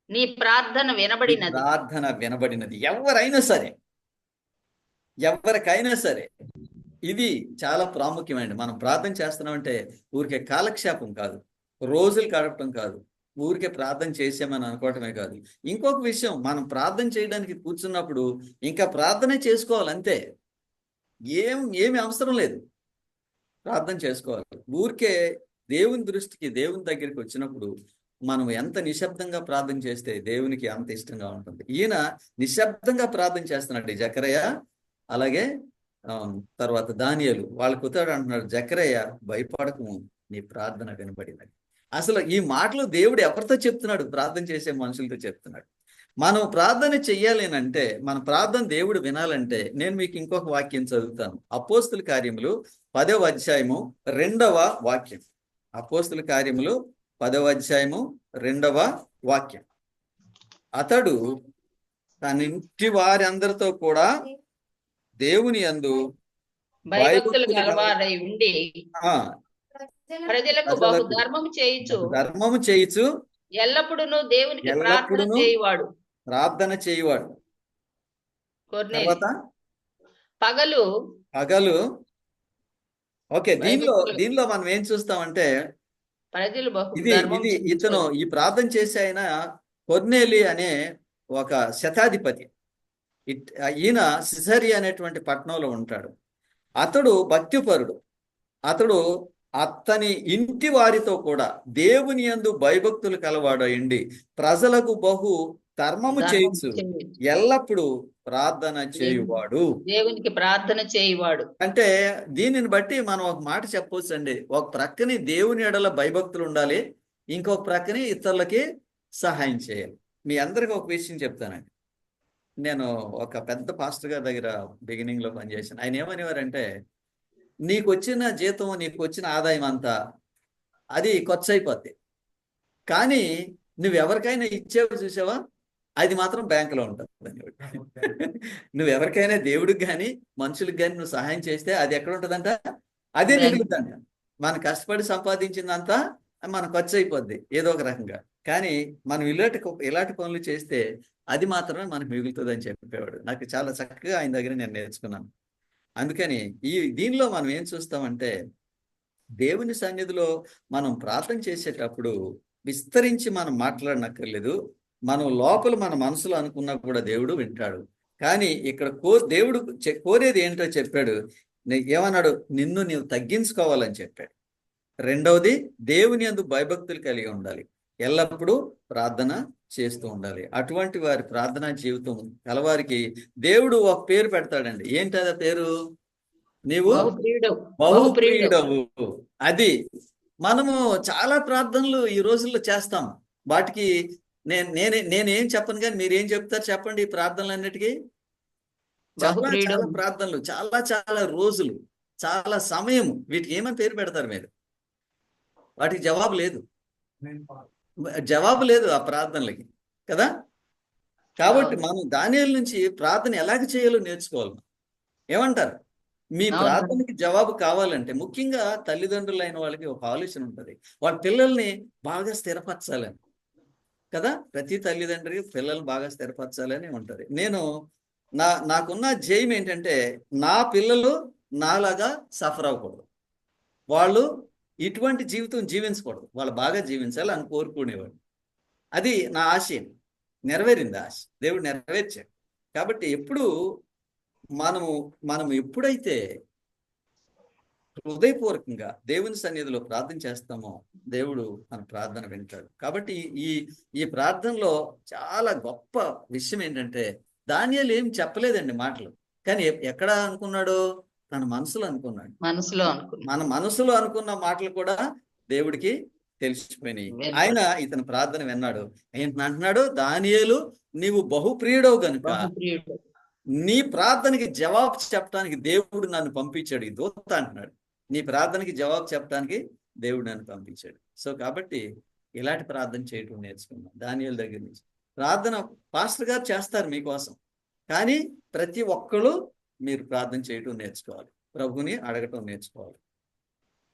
నీ ప్రార్థన వినబడినది. ఎవరికైనా సరే ఇది చాలా ప్రాముఖ్యమైనది. మనం ప్రార్థన చేస్తున్నామంటే ఊరికే కాలక్షేపం కాదు, రోజులు గడపడం కాదు, ఊరికే ప్రార్థన చేసామని అనుకోవటమే కాదు. ఇంకొక విషయం, మనం ప్రార్థన చేయడానికి కూర్చున్నప్పుడు ఇంకా ప్రార్థనే చేసుకోవాలంతే, ఏమి అవసరం లేదు, ప్రార్థన చేసుకోవాలి. ఊరికే దేవుని దృష్టికి, దేవుని దగ్గరికి వచ్చినప్పుడు మనం ఎంత నిశ్శబ్దంగా ప్రార్థన చేస్తే దేవునికి అంత ఇష్టంగా ఉంటుంది. ఈయన నిశ్శబ్దంగా ప్రార్థన చేస్తున్నాడు జకర్యా, అలాగే తర్వాత దానియేలు. వాళ్ళ కుతాడు అంటున్నాడు, జకర్యా భయపడకము, నీ ప్రార్థన వినబడినది. అసలు ఈ మాటలు దేవుడు ఎవరితో చెప్తున్నాడు? ప్రార్థన చేసే మనుషులతో చెప్తున్నాడు. మనం ప్రార్థన చెయ్యాలి అంటే, మన ప్రార్థన దేవుడు వినాలంటే, నేను మీకు ఇంకొక వాక్యం చదువుతాను. అపోస్తుల కార్యములు 10వ అధ్యాయము 2వ వాక్యం. అపోస్తుల కార్యములు 10వ అధ్యాయము 2వ వాక్యం. అతడు తన ఇంటి వారి అందరితో కూడా దేవుని యందు భయభక్తులు గలవారై ఉండి ప్రజలకు బహు ధర్మము చేయుచు ఎల్లప్పుడూ దేవునికి ప్రార్థన చేయువాడు. పగలు ఓకే, దీనిలో మనం ఏం చూస్తామంటే, ఇతను ఈ ప్రార్థన చేసే ఆయన కొర్నేలి అనే ఒక శతాధిపతి. ఈయన సిజరి అనేటువంటి పట్టణంలో ఉంటాడు. అతడు భక్తిపరుడు. అతడు అతని ఇంటి వారితో కూడా దేవుని యందు భయభక్తులు కలవాడండి ప్రజలకు బహు ధర్మము చేయుచు ఎల్లప్పుడూ ప్రార్థన చేయువాడు. దేవునికి ప్రార్థన చేయువాడు అంటే దీనిని బట్టి మనం ఒక మాట చెప్పవచ్చు అండి. ఒక ప్రక్కని దేవుని ఎడల భయభక్తులు ఉండాలి, ఇంకొక ప్రక్కని ఇతరులకి సహాయం చేయాలి. మీ అందరికి ఒక విషయం చెప్తానండి. నేను ఒక పెద్ద పాస్టర్ గారి దగ్గర బిగినింగ్ లో పనిచేసాను. ఆయన ఏమనేవారంటే, నీకు వచ్చిన జీతం, నీకు వచ్చిన ఆదాయం అంతా అది ఖర్చు అయిపోద్ది, కానీ నువ్వెవరికైనా ఇచ్చేవి చూసావా, అది మాత్రం బ్యాంకులో ఉంటుంది. నువ్వెవరికైనా దేవుడికి కానీ మనుషులకు కానీ నువ్వు సహాయం చేస్తే అది ఎక్కడ ఉంటుందంట, అదే మిగులుతుందంట. మనం కష్టపడి సంపాదించిందంతా మన ఖర్చు అయిపోద్ది ఏదో ఒక రకంగా, కానీ మనం ఇలాంటి పనులు చేస్తే అది మాత్రమే మనకు మిగులుతుంది అని చెప్పేవాడు. నాకు చాలా చక్కగా ఆయన దగ్గర నేను నేర్చుకున్నాను. అందుకని దీనిలో మనం ఏం చూస్తామంటే, దేవుని సన్నిధిలో మనం ప్రార్థన చేసేటప్పుడు విస్తరించి మనం మాట్లాడనక్కర్లేదు. మనం లోపల మన మనసులో అనుకున్నా కూడా దేవుడు వింటాడు. కానీ ఇక్కడ దేవుడు కోరేది ఏంటో చెప్పాడు. ఏమన్నాడు? నిన్ను నీవు తగ్గించుకోవాలని చెప్పాడు. రెండవది, దేవుని యందు భయభక్తులు కలిగి ఉండాలి, ఎల్లప్పుడూ ప్రార్థన చేస్తూ ఉండాలి. అటువంటి వారి ప్రార్థనా జీవితం కలవారికి దేవుడు ఒక పేరు పెడతాడండి. ఏంటది పేరు? నీవు బహుప్రియుడవు. అది మనము చాలా ప్రార్థనలు ఈ రోజుల్లో చేస్తాం. వాటికి నేనేం చెప్పను, కానీ మీరేం చెప్తారు చెప్పండి. ఈ ప్రార్థనలన్నిటికీ చాలా ప్రార్థనలు, చాలా చాలా రోజులు, చాలా సమయం, వీటికి ఏమని పేరు పెడతారు మీరు? వాటికి జవాబు లేదు ఆ ప్రార్థనలకి కదా. కాబట్టి మనం దానియేలు నుంచి ప్రార్థన ఎలాగ చేయాలో నేర్చుకోవాలి. ఏమంటారు? మీ ప్రార్థనకి జవాబు కావాలంటే ముఖ్యంగా తల్లిదండ్రులైన వాళ్ళకి ఒక ఆలోచన ఉంటుంది, వాళ్ళ పిల్లల్ని బాగా స్థిరపరచాలని కదా. ప్రతి తల్లిదండ్రికి పిల్లల్ని బాగా స్థిరపరచాలని ఉంటుంది. నాకున్న జయం ఏంటంటే నా పిల్లలు నాలాగా సఫర్ అవ్వకూడదు, వాళ్ళు ఇటువంటి జీవితం జీవించకూడదు, వాళ్ళు బాగా జీవించాలి అని కోరుకునేవాడు. అది నా ఆశయం. నెరవేరింది ఆశ, దేవుడు నెరవేర్చాడు. కాబట్టి మనం ఎప్పుడైతే హృదయపూర్వకంగా దేవుని సన్నిధిలో ప్రార్థన చేస్తామో దేవుడు మన ప్రార్థన వింటాడు. కాబట్టి ఈ ప్రార్థనలో చాలా గొప్ప విషయం ఏంటంటే దానియేలు ఏం చెప్పలేదండి మాటలు, కానీ ఎక్కడ అనుకున్నాడు? తన మనసులో అనుకున్నాడు. మన మనసులో అనుకున్న మాటలు కూడా దేవుడికి తెలిసిపోయినాయి. ఆయన ఇతని ప్రార్థన విన్నాడు. అంటున్నాడు, దానియేలు నీవు బహుప్రియుడవు గనుక నీ ప్రార్థనకి జవాబు చెప్పడానికి దేవుడు నన్ను పంపించాడు. ఈ దూత అంటున్నాడు, నీ ప్రార్థనకి జవాబు చెప్పడానికి దేవుడు నన్ను పంపించాడు. సో కాబట్టి ఇలాంటి ప్రార్థన చేయటం నేర్చుకున్నాం దానియేలు దగ్గర నుంచి. ప్రార్థన పాస్టర్ గారు చేస్తారు మీకోసం, కానీ ప్రతి ఒక్కరు మీరు ప్రార్థన చేయటం నేర్చుకోవాలి, ప్రభుని అడగటం నేర్చుకోవాలి.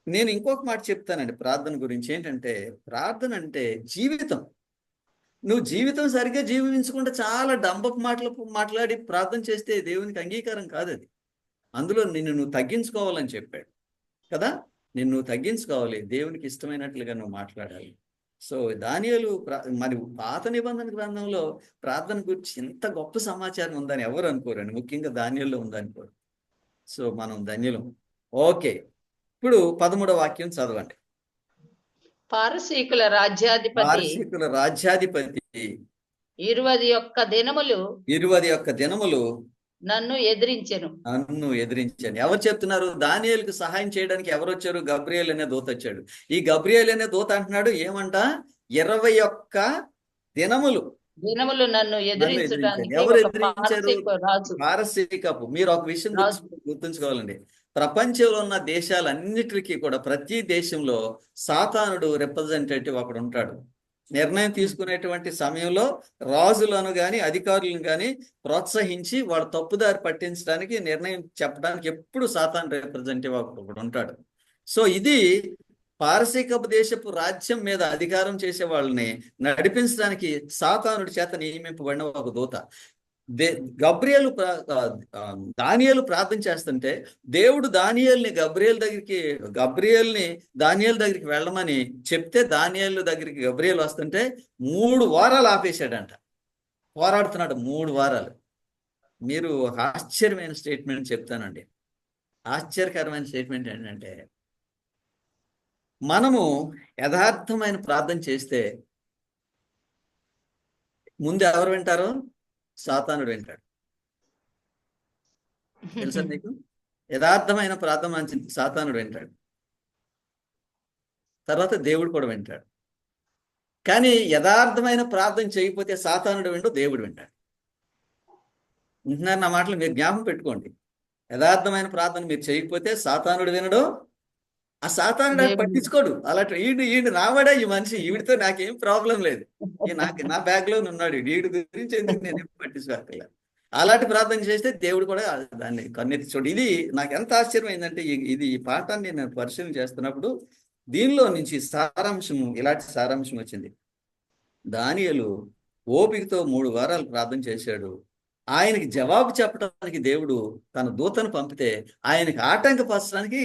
నేను ఇంకొక మాట చెప్తానండి ప్రార్థన గురించి. ఏంటంటే ప్రార్థన అంటే జీవితం. నువ్వు జీవితం సరిగ్గా జీవించకుండా చాలా డంబపు మాటలు మాట్లాడి ప్రార్థన చేస్తే దేవునికి అంగీకారం కాదు అది. అందులో నువ్వు తగ్గించుకోవాలని చెప్పాడు కదా. నువ్వు తగ్గించుకోవాలి, దేవునికి ఇష్టమైనట్లుగా నువ్వు మాట్లాడాలి. సో దానియేలు మరి పాత నిబంధన గ్రంథంలో ప్రార్థన గురించి ఎంత గొప్ప సమాచారం ఉందని ఎవరు అనుకోరండి, ముఖ్యంగా దానియేలులో ఉందనుకోరు. సో మనం ధన్యులం. ఓకే, ఇప్పుడు 13వ వాక్యం చదవండి. పారసీకుల రాజ్యాధిపతి 21 దినములు నన్ను ఎదిరించాను. ఎవరు చెప్తున్నారు? దానియేలుకు సహాయం చేయడానికి ఎవరు వచ్చారు? గబ్రియేల్ అనే దూత వచ్చాడు. ఈ గబ్రియేల్ అనే దూత అంటున్నాడు ఏమంట? 21 దినములు నన్ను ఎదిరించడానికి ఎవరు ఎదిరించారు? పారసీకపు. మీరు ఒక విషయం గుర్తుంచుకోవాలండి, ప్రపంచంలో ఉన్న దేశాలన్నిటికీ కూడా ప్రతి దేశంలో సాతానుడు రిప్రజెంటేటివ్ అక్కడ ఉంటాడు. నిర్ణయం తీసుకునేటువంటి సమయంలో రాజులను కానీ అధికారులను కానీ ప్రోత్సహించి వాళ్ళ తప్పుదారి పట్టించడానికి, నిర్ణయం చెప్పడానికి ఎప్పుడు సాతాను రిప్రజెంటేటివ్ అక్కడ ఉంటాడు. సో ఇది పారసీకపు దేశపు రాజ్యం మీద అధికారం చేసే వాళ్ళని నడిపించడానికి సాతానుడి చేత నియమింపబడిన ఒక దూత. దానియేలు ప్రార్థన చేస్తుంటే దేవుడు దానియేలుని దానియేలు దగ్గరికి వెళ్ళమని చెప్తే దానియేలు దగ్గరికి గబ్రియేలు వస్తుంటే 3 వారాలు ఆపేశాడంట. పోరాడుతున్నాడు 3 వారాలు. మీరు ఆశ్చర్యమైన స్టేట్మెంట్ చెప్తానండి. ఆశ్చర్యకరమైన స్టేట్మెంట్ ఏంటంటే, మనము యథార్థమైన ప్రార్థన చేస్తే ముందు ఎవరు వింటారో? సాతానుడు వింటాడు. తెలుసా మీకు? యథార్థమైన ప్రార్థన సాతానుడు వింటాడు, తర్వాత దేవుడు కూడా వింటాడు. కానీ యథార్థమైన ప్రార్థన చేయకపోతే సాతానుడు వింటూ దేవుడు వింటాడు. వింటున్నారు నా మాటలు? మీరు జ్ఞాపకం పెట్టుకోండి. యథార్థమైన ప్రార్థన మీరు చేయకపోతే సాతానుడు వినడు, ఆ సాతానుడు పట్టించుకోడు. అలాంటి ఈడు రావాడా ఈ మనిషి, ఈవిడితో నాకేం ప్రాబ్లం లేదు, నా బ్యాగ్ లో ఉన్నాడు, ఈడు గురించి ఎందుకు నేను పట్టించుకోగల. అలాంటి ప్రార్థన చేస్తే దేవుడు కూడా దాన్ని కన్నెత్తి చూడు. ఇది నాకు ఎంత ఆశ్చర్యమైందంటే, ఈ పాఠాన్ని నేను పరిశీలన చేస్తున్నప్పుడు దీనిలో నుంచి ఇలాంటి సారాంశం వచ్చింది. దానియేలు ఓపికతో 3 వారాలు ప్రార్థన చేశాడు. ఆయనకి జవాబు చెప్పడానికి దేవుడు తన దూతను పంపితే ఆయనకి ఆటంకపరచడానికి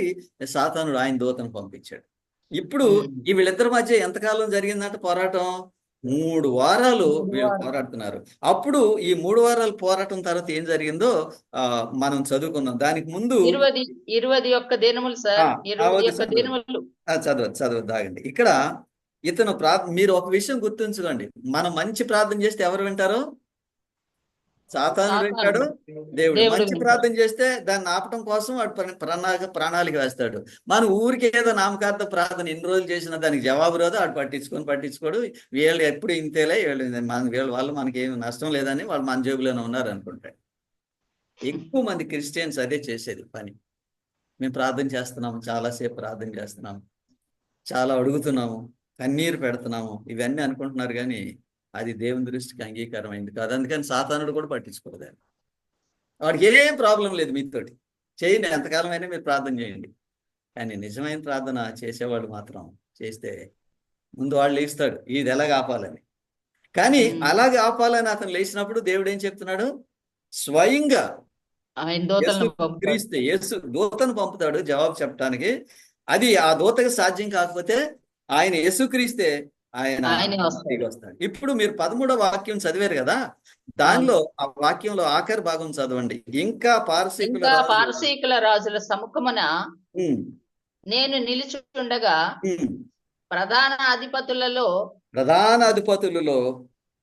సాతానుడు ఆయన దూతను పంపించాడు. ఇప్పుడు వీళ్ళిద్దరి మధ్య ఎంతకాలం జరిగిందంటే పోరాటం? 3 వారాలు వీళ్ళు పోరాడుతున్నారు. అప్పుడు ఈ 3 వారాలు పోరాటం తర్వాత ఏం జరిగిందో మనం చదువుకున్నాం. దానికి ముందు 21 దినములు సార్. 21 దినములు చదవద్దాగండి. ఇక్కడ ఇతను మీరు ఒక విషయం గుర్తుంచుకోండి, మనం మంచి ప్రార్థన చేస్తే ఎవరు వింటారో? సాతానుడు వింటాడు, దేవుడు. మంచి ప్రార్థన చేస్తే దాన్ని ఆపటం కోసం వాడు ప్రణాళిక వేస్తాడు. మన ఊరికి ఏదో నామకార్థ ప్రార్థన ఎన్ని రోజులు చేసినా దానికి జవాబు రాదు, వాడు పట్టించుకోడు. వీళ్ళు ఎప్పుడు ఇంతేలే, వాళ్ళు మనకేం నష్టం లేదని వాళ్ళు మన జేబులోనే ఉన్నారు అనుకుంటాడు. ఎక్కువ మంది క్రిస్టియన్స్ అదే చేసేది పని. మేము ప్రార్థన చేస్తున్నాము, చాలాసేపు ప్రార్థన చేస్తున్నాము, చాలా అడుగుతున్నాము, కన్నీరు పెడుతున్నాము, ఇవన్నీ అనుకుంటున్నారు. కానీ అది దేవుని దృష్టికి అంగీకారమైంది కాదు. అందుకని సాతానుడు కూడా పట్టించుకోలేదు. వాడికి ఏం ప్రాబ్లం లేదు మీతోటి, చేయండి, ఎంతకాలమైనా మీరు ప్రార్థన చేయండి. కానీ నిజమైన ప్రార్థన చేసేవాళ్ళు మాత్రం చేస్తే ముందు వాళ్ళు లేస్తాడు ఇది ఎలాగ ఆపాలని. కానీ అలాగే ఆపాలని అతను లేచినప్పుడు దేవుడు ఏం చెప్తున్నాడు? స్వయంగా యేసు దూతను పంపుతాడు జవాబు చెప్పడానికి. అది ఆ దూతకి సాధ్యం కాకపోతే ఆయన యేసుక్రీస్తే ఆయన వస్తాడు. ఇప్పుడు మీరు 13వ వాక్యం చదివారు కదా, దానిలో ఆ వాక్యంలో ఆఖరి భాగం చదవండి. ఇంకా పారసీకుల రాజుల సముఖమున నేను నిలుచుండగా ప్రధాన అధిపతులలో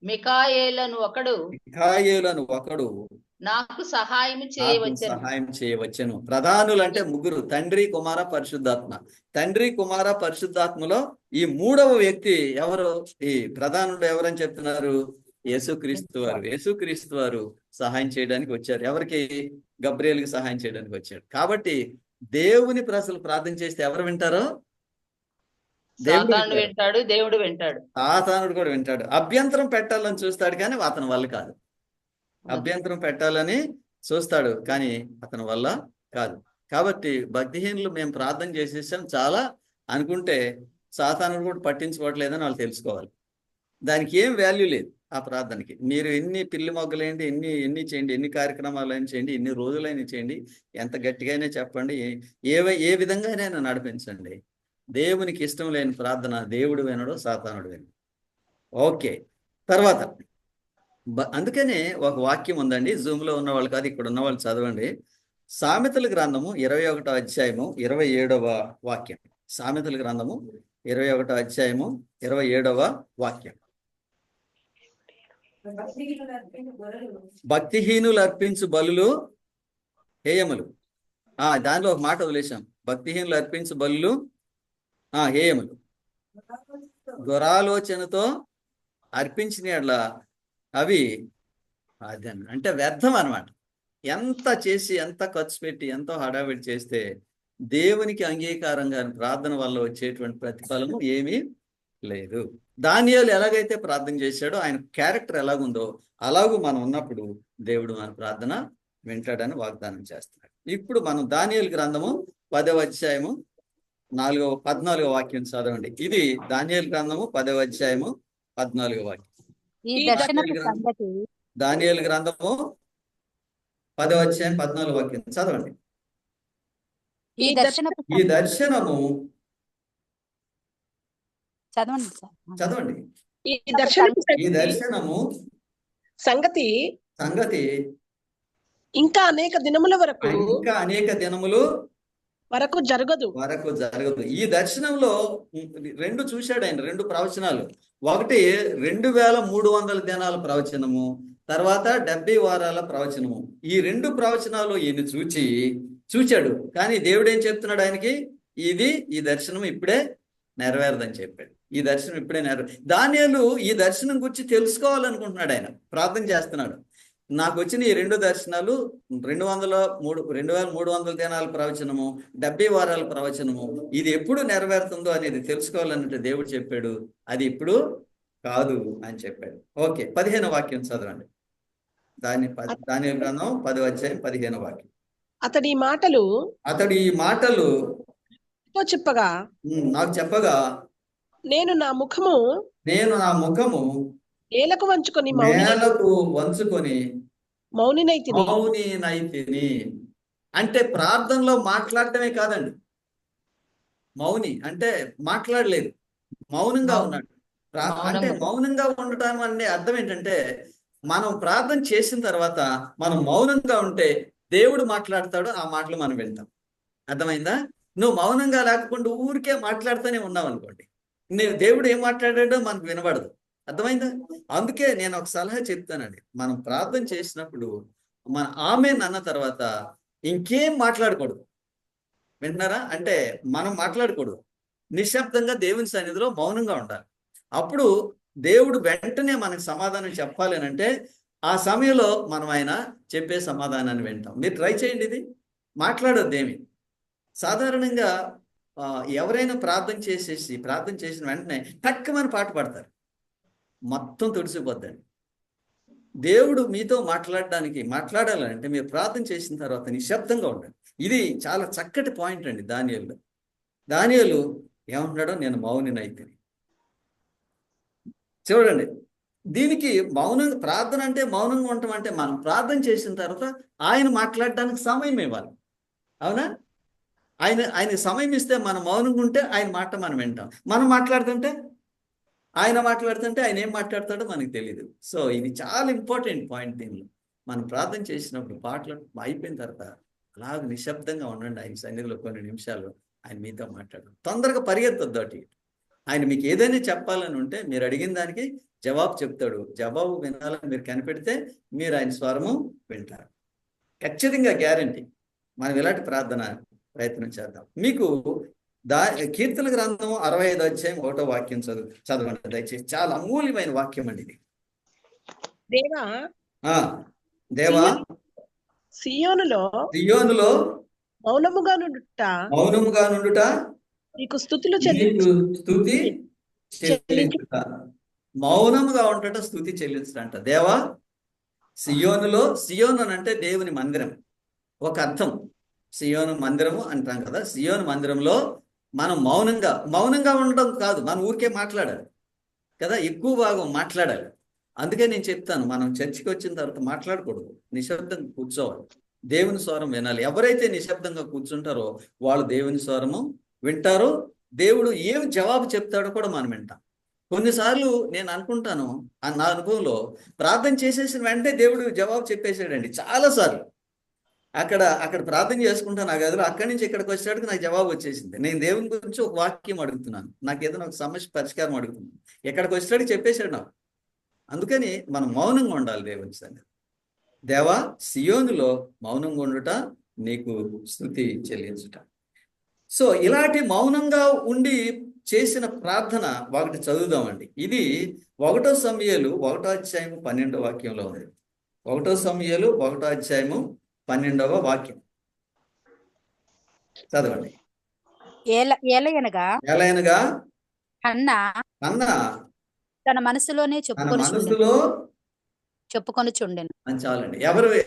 మిఖాయేలను ఒకడు నాకు సహాయం చేయవచ్చును. ప్రధానులు అంటే ముగ్గురు, తండ్రి కుమార పరిశుద్ధాత్మ. తండ్రి కుమార పరిశుద్ధాత్మలో ఈ మూడవ వ్యక్తి ఎవరు? ఈ ప్రధానుడు ఎవరని చెప్తున్నారు? యేసుక్రీస్తు వారు. యేసుక్రీస్తు వారు సహాయం చేయడానికి వచ్చారు. ఎవరికి? గబ్రియేలుకి సహాయం చేయడానికి వచ్చాడు. కాబట్టి దేవుని ప్రజలు ప్రార్థన చేస్తే ఎవరు వింటారో? దేవుడు వింటాడు, దేవుడు వింటాడు, సాతానుడు కూడా వింటాడు. అభ్యంతరం పెట్టాలని చూస్తాడు కానీ అతని వల్ల కాదు. అభ్యంతరం పెట్టాలని చూస్తాడు కానీ అతని వల్ల కాదు. కాబట్టి భక్తిహీనులు మేము ప్రార్థన చేసేసాం చాలా అనుకుంటే సాతానుడు కూడా పట్టించుకోవట్లేదని వాళ్ళు తెలుసుకోవాలి. దానికి ఏం వాల్యూ లేదు ఆ ప్రార్థనకి. మీరు ఎన్ని పిల్లి మొగ్గలేండి, ఎన్ని చేయండి, ఎన్ని కార్యక్రమాలైనా చేయండి, ఎన్ని రోజులైనా చేయండి, ఎంత గట్టిగా చెప్పండి, ఏ విధంగా అయినా నడిపించండి, దేవునికి ఇష్టం లేని ప్రార్థన దేవుడు వినడు, సాతానుడు వినడు. ఓకే, తర్వాత అందుకనే ఒక వాక్యం ఉందండి, జూమ్లో ఉన్న వాళ్ళు కాదు, ఇక్కడ ఉన్న వాళ్ళు చదవండి. సామెతల గ్రంథము 21వ అధ్యాయము 27వ వాక్యం. సామెతల గ్రంథము 21వ అధ్యాయము 27వ వాక్యం. భక్తిహీనులు అర్పించు బలులు హేయములు. దానిలో ఒక మాట వదిలేశాం. భక్తిహీనులు అర్పించు బలులు హేయములు. దురాలోచనతో అర్పించిన అవి అంటే వ్యర్థం అన్నమాట. ఎంత చేసి, ఎంత ఖర్చు పెట్టి, ఎంతో హడావిడి చేస్తే దేవునికి అంగీకారంగా ప్రార్థన వల్ల వచ్చేటువంటి ప్రతిఫలము ఏమీ లేదు. దానియేలు ఎలాగైతే ప్రార్థన చేశాడో, ఆయన క్యారెక్టర్ ఎలాగుందో అలాగూ మనం ఉన్నప్పుడు దేవుడు మన ప్రార్థన వింటాడని వాగ్దానం చేస్తున్నాడు. ఇప్పుడు మనం దానియేలు గ్రంథము 10వ అధ్యాయము 14వ వాక్యం చదవండి. ఇది దానియేలు గ్రంథము 10వ అధ్యాయము 14వ వాక్యం. దానియేలు గ్రంథము 10వ అధ్యాయం 14వ వాక్యం చదవండి. ఈ దర్శనము చదవండి. ఈ దర్శనము సంగతి ఇంకా అనేక దినముల వరకు జరగదు. ఈ దర్శనంలో రెండు చూశాడు ఆయన, రెండు ప్రవచనాలు. ఒకటి 2300 దినాల ప్రవచనము, తర్వాత 70 వారాల ప్రవచనము. ఈ రెండు ప్రవచనాలు ఈయన చూచాడు. కానీ దేవుడు ఏం చెప్తున్నాడు ఆయనకి? ఈ దర్శనం ఇప్పుడే నెరవేరదని చెప్పాడు. ఈ దర్శనం ఇప్పుడే దానియేలు ఈ దర్శనం గురించి తెలుసుకోవాలనుకుంటున్నాడు. ఆయన ప్రార్థన చేస్తున్నాడు. నాకు వచ్చిన ఈ రెండు దర్శనాలు 2300 దినాల ప్రవచనము, 70 వారాల ప్రవచనము, ఇది ఎప్పుడు నెరవేరుతుందో అనేది తెలుసుకోవాలన్నట్టు దేవుడు చెప్పాడు. అది ఇప్పుడు కాదు అని చెప్పాడు. ఓకే, 15వ వాక్యం చదవండి. దానియేలు గ్రంథం 10వ అధ్యాయం 15వ వాక్యం. అతడి ఈ మాటలు నాకు చెప్పగా నేను నా ముఖము నేలకు వంచుకొని మౌనినైతిని. అంటే ప్రార్థనలో మాట్లాడటమే కాదండి. మౌని అంటే మాట్లాడలేదు, మౌనంగా ఉన్నాడు. అంటే మౌనంగా ఉండటం అనే అర్థం ఏంటంటే, మనం ప్రార్థన చేసిన తర్వాత మనం మౌనంగా ఉంటే దేవుడు మాట్లాడతాడు, ఆ మాటలు మనం వింటాం. అర్థమైందా? నువ్వు మౌనంగా లేకుండా ఊరికే మాట్లాడుతూనే ఉన్నావు అనుకోండి, దేవుడు ఏం మాట్లాడాడో మనకు వినబడదు. అర్థమైందా? అందుకే నేను ఒక సలహా చెప్తానండి. మనం ప్రార్థన చేసినప్పుడు మన ఆమేన్ అన్న తర్వాత ఇంకేం మాట్లాడకూడదు. వింటున్నారా? అంటే మనం మాట్లాడకూడదు, నిశ్శబ్దంగా దేవుని సన్నిధిలో మౌనంగా ఉండాలి. అప్పుడు దేవుడు వెంటనే మనకు సమాధానం చెప్పాలి అంటే ఆ సమయంలో మనం ఆయన చెప్పే సమాధానాన్ని వింటాం. మీరు ట్రై చేయండి, ఇది మాట్లాడొద్దు ఏమి. సాధారణంగా ఎవరైనా ప్రార్థన చేసిన వెంటనే టక్కుమని పాట పాడతారు. మొత్తం తుడిసిపోద్దండి. దేవుడు మీతో మాట్లాడాలంటే మీరు ప్రార్థన చేసిన తర్వాత నిశ్శబ్దంగా ఉండండి. ఇది చాలా చక్కటి పాయింట్ అండి. దానియేలు ఏమంటున్నాడో, నేను మౌనినైతిని. చూడండి, దీనికి ప్రార్థన అంటే మౌనంగా ఉండటం అంటే మనం ప్రార్థన చేసిన తర్వాత ఆయన మాట్లాడడానికి సమయం ఇవ్వాలి. అవునా? ఆయన సమయం ఇస్తే మనం మౌనంగా ఉంటే ఆయన మాట మనం వింటాం. మనం మాట్లాడుతుంటే ఆయన ఏం మాట్లాడతాడో మనకు తెలియదు. సో ఇది చాలా ఇంపార్టెంట్ పాయింట్. దీనిలో మనం ప్రార్థన చేసినప్పుడు పాటలు అయిపోయిన తర్వాత అలాగ నిశ్శబ్దంగా ఉండండి. ఆయన సన్నిధిలో కొన్ని నిమిషాలు ఆయన మీతో మాట్లాడడం. తొందరగా పరిగెత్తొద్దు అటు. ఆయన మీకు ఏదైనా చెప్పాలని ఉంటే మీరు అడిగిన దానికి జవాబు చెప్తాడు. జవాబు వినాలని మీరు కనిపెడితే మీరు ఆయన స్వరము వింటారు. ఖచ్చితంగా గ్యారంటీ. మనం ఇలాంటి ప్రార్థన ప్రయత్నం చేద్దాం. మీకు కీర్తన గ్రంథం 65 అధ్యాయం 1వ వాక్యం చదవండి దయచేసి. చాలా అమూల్యమైన వాక్యం అండి ఇది. దేవా సియోనులో మౌనముగా నుండుట నీకు స్తుతులు స్తుతి చెల్లించుట. మౌనముగా ఉండట స్తుతి చెల్లించుట. దేవా సియోను అంటే దేవుని మందిరం ఒక అర్థం. సియోను మందిరము అంటాం కదా. సియోను మందిరంలో మనం మౌనంగా ఉండడం కాదు, మనం ఊరికే మాట్లాడాలి కదా, ఎక్కువ భాగం మాట్లాడాలి. అందుకే నేను చెప్తాను, మనం చర్చికి వచ్చిన తర్వాత మాట్లాడకూడదు, నిశ్శబ్దంగా కూర్చోవాలి, దేవుని స్వరం వినాలి. ఎవరైతే నిశ్శబ్దంగా కూర్చుంటారో వాళ్ళు దేవుని స్వరము వింటారు. దేవుడు ఏం జవాబు చెప్తాడో కూడా మనం వింటాం. కొన్నిసార్లు నేను అనుకుంటాను, నా అనుభవంలో ప్రార్థన చేసేసిన వెంటనే దేవుడు జవాబు చెప్పేశాడండి చాలాసార్లు. అక్కడ ప్రార్థన చేసుకుంటాను ఆ గదిలో, అక్కడి నుంచి ఇక్కడికి వచ్చేటికి నాకు జవాబు వచ్చేసింది. నేను దేవుని గురించి ఒక వాక్యం అడుగుతున్నాను, నాకు ఏదైనా ఒక సమస్య పరిష్కారం అడుగుతున్నాను, ఇక్కడికి వచ్చేటికి చెప్పేశాడు నాకు. అందుకని మనం మౌనంగా ఉండాలి దేవుని సన్నిధిలో. దేవా సియోనులో మౌనంగా ఉండుట నీకు స్తుతి చెల్లించుట. సో ఇలాంటి మౌనంగా ఉండి చేసిన ప్రార్థన ఒకటి చదువుదామండి. ఇది 1 సమూయేలు 1వ అధ్యాయము 12వ వాక్యంలో ఉంది. 1 సమూయేలు 1వ అధ్యాయము 12వ వాక్యం చదవండి. ఏలయనగా హన్నా తన మనసులోనే చెప్పుకొనుచుండెను. చాలండి.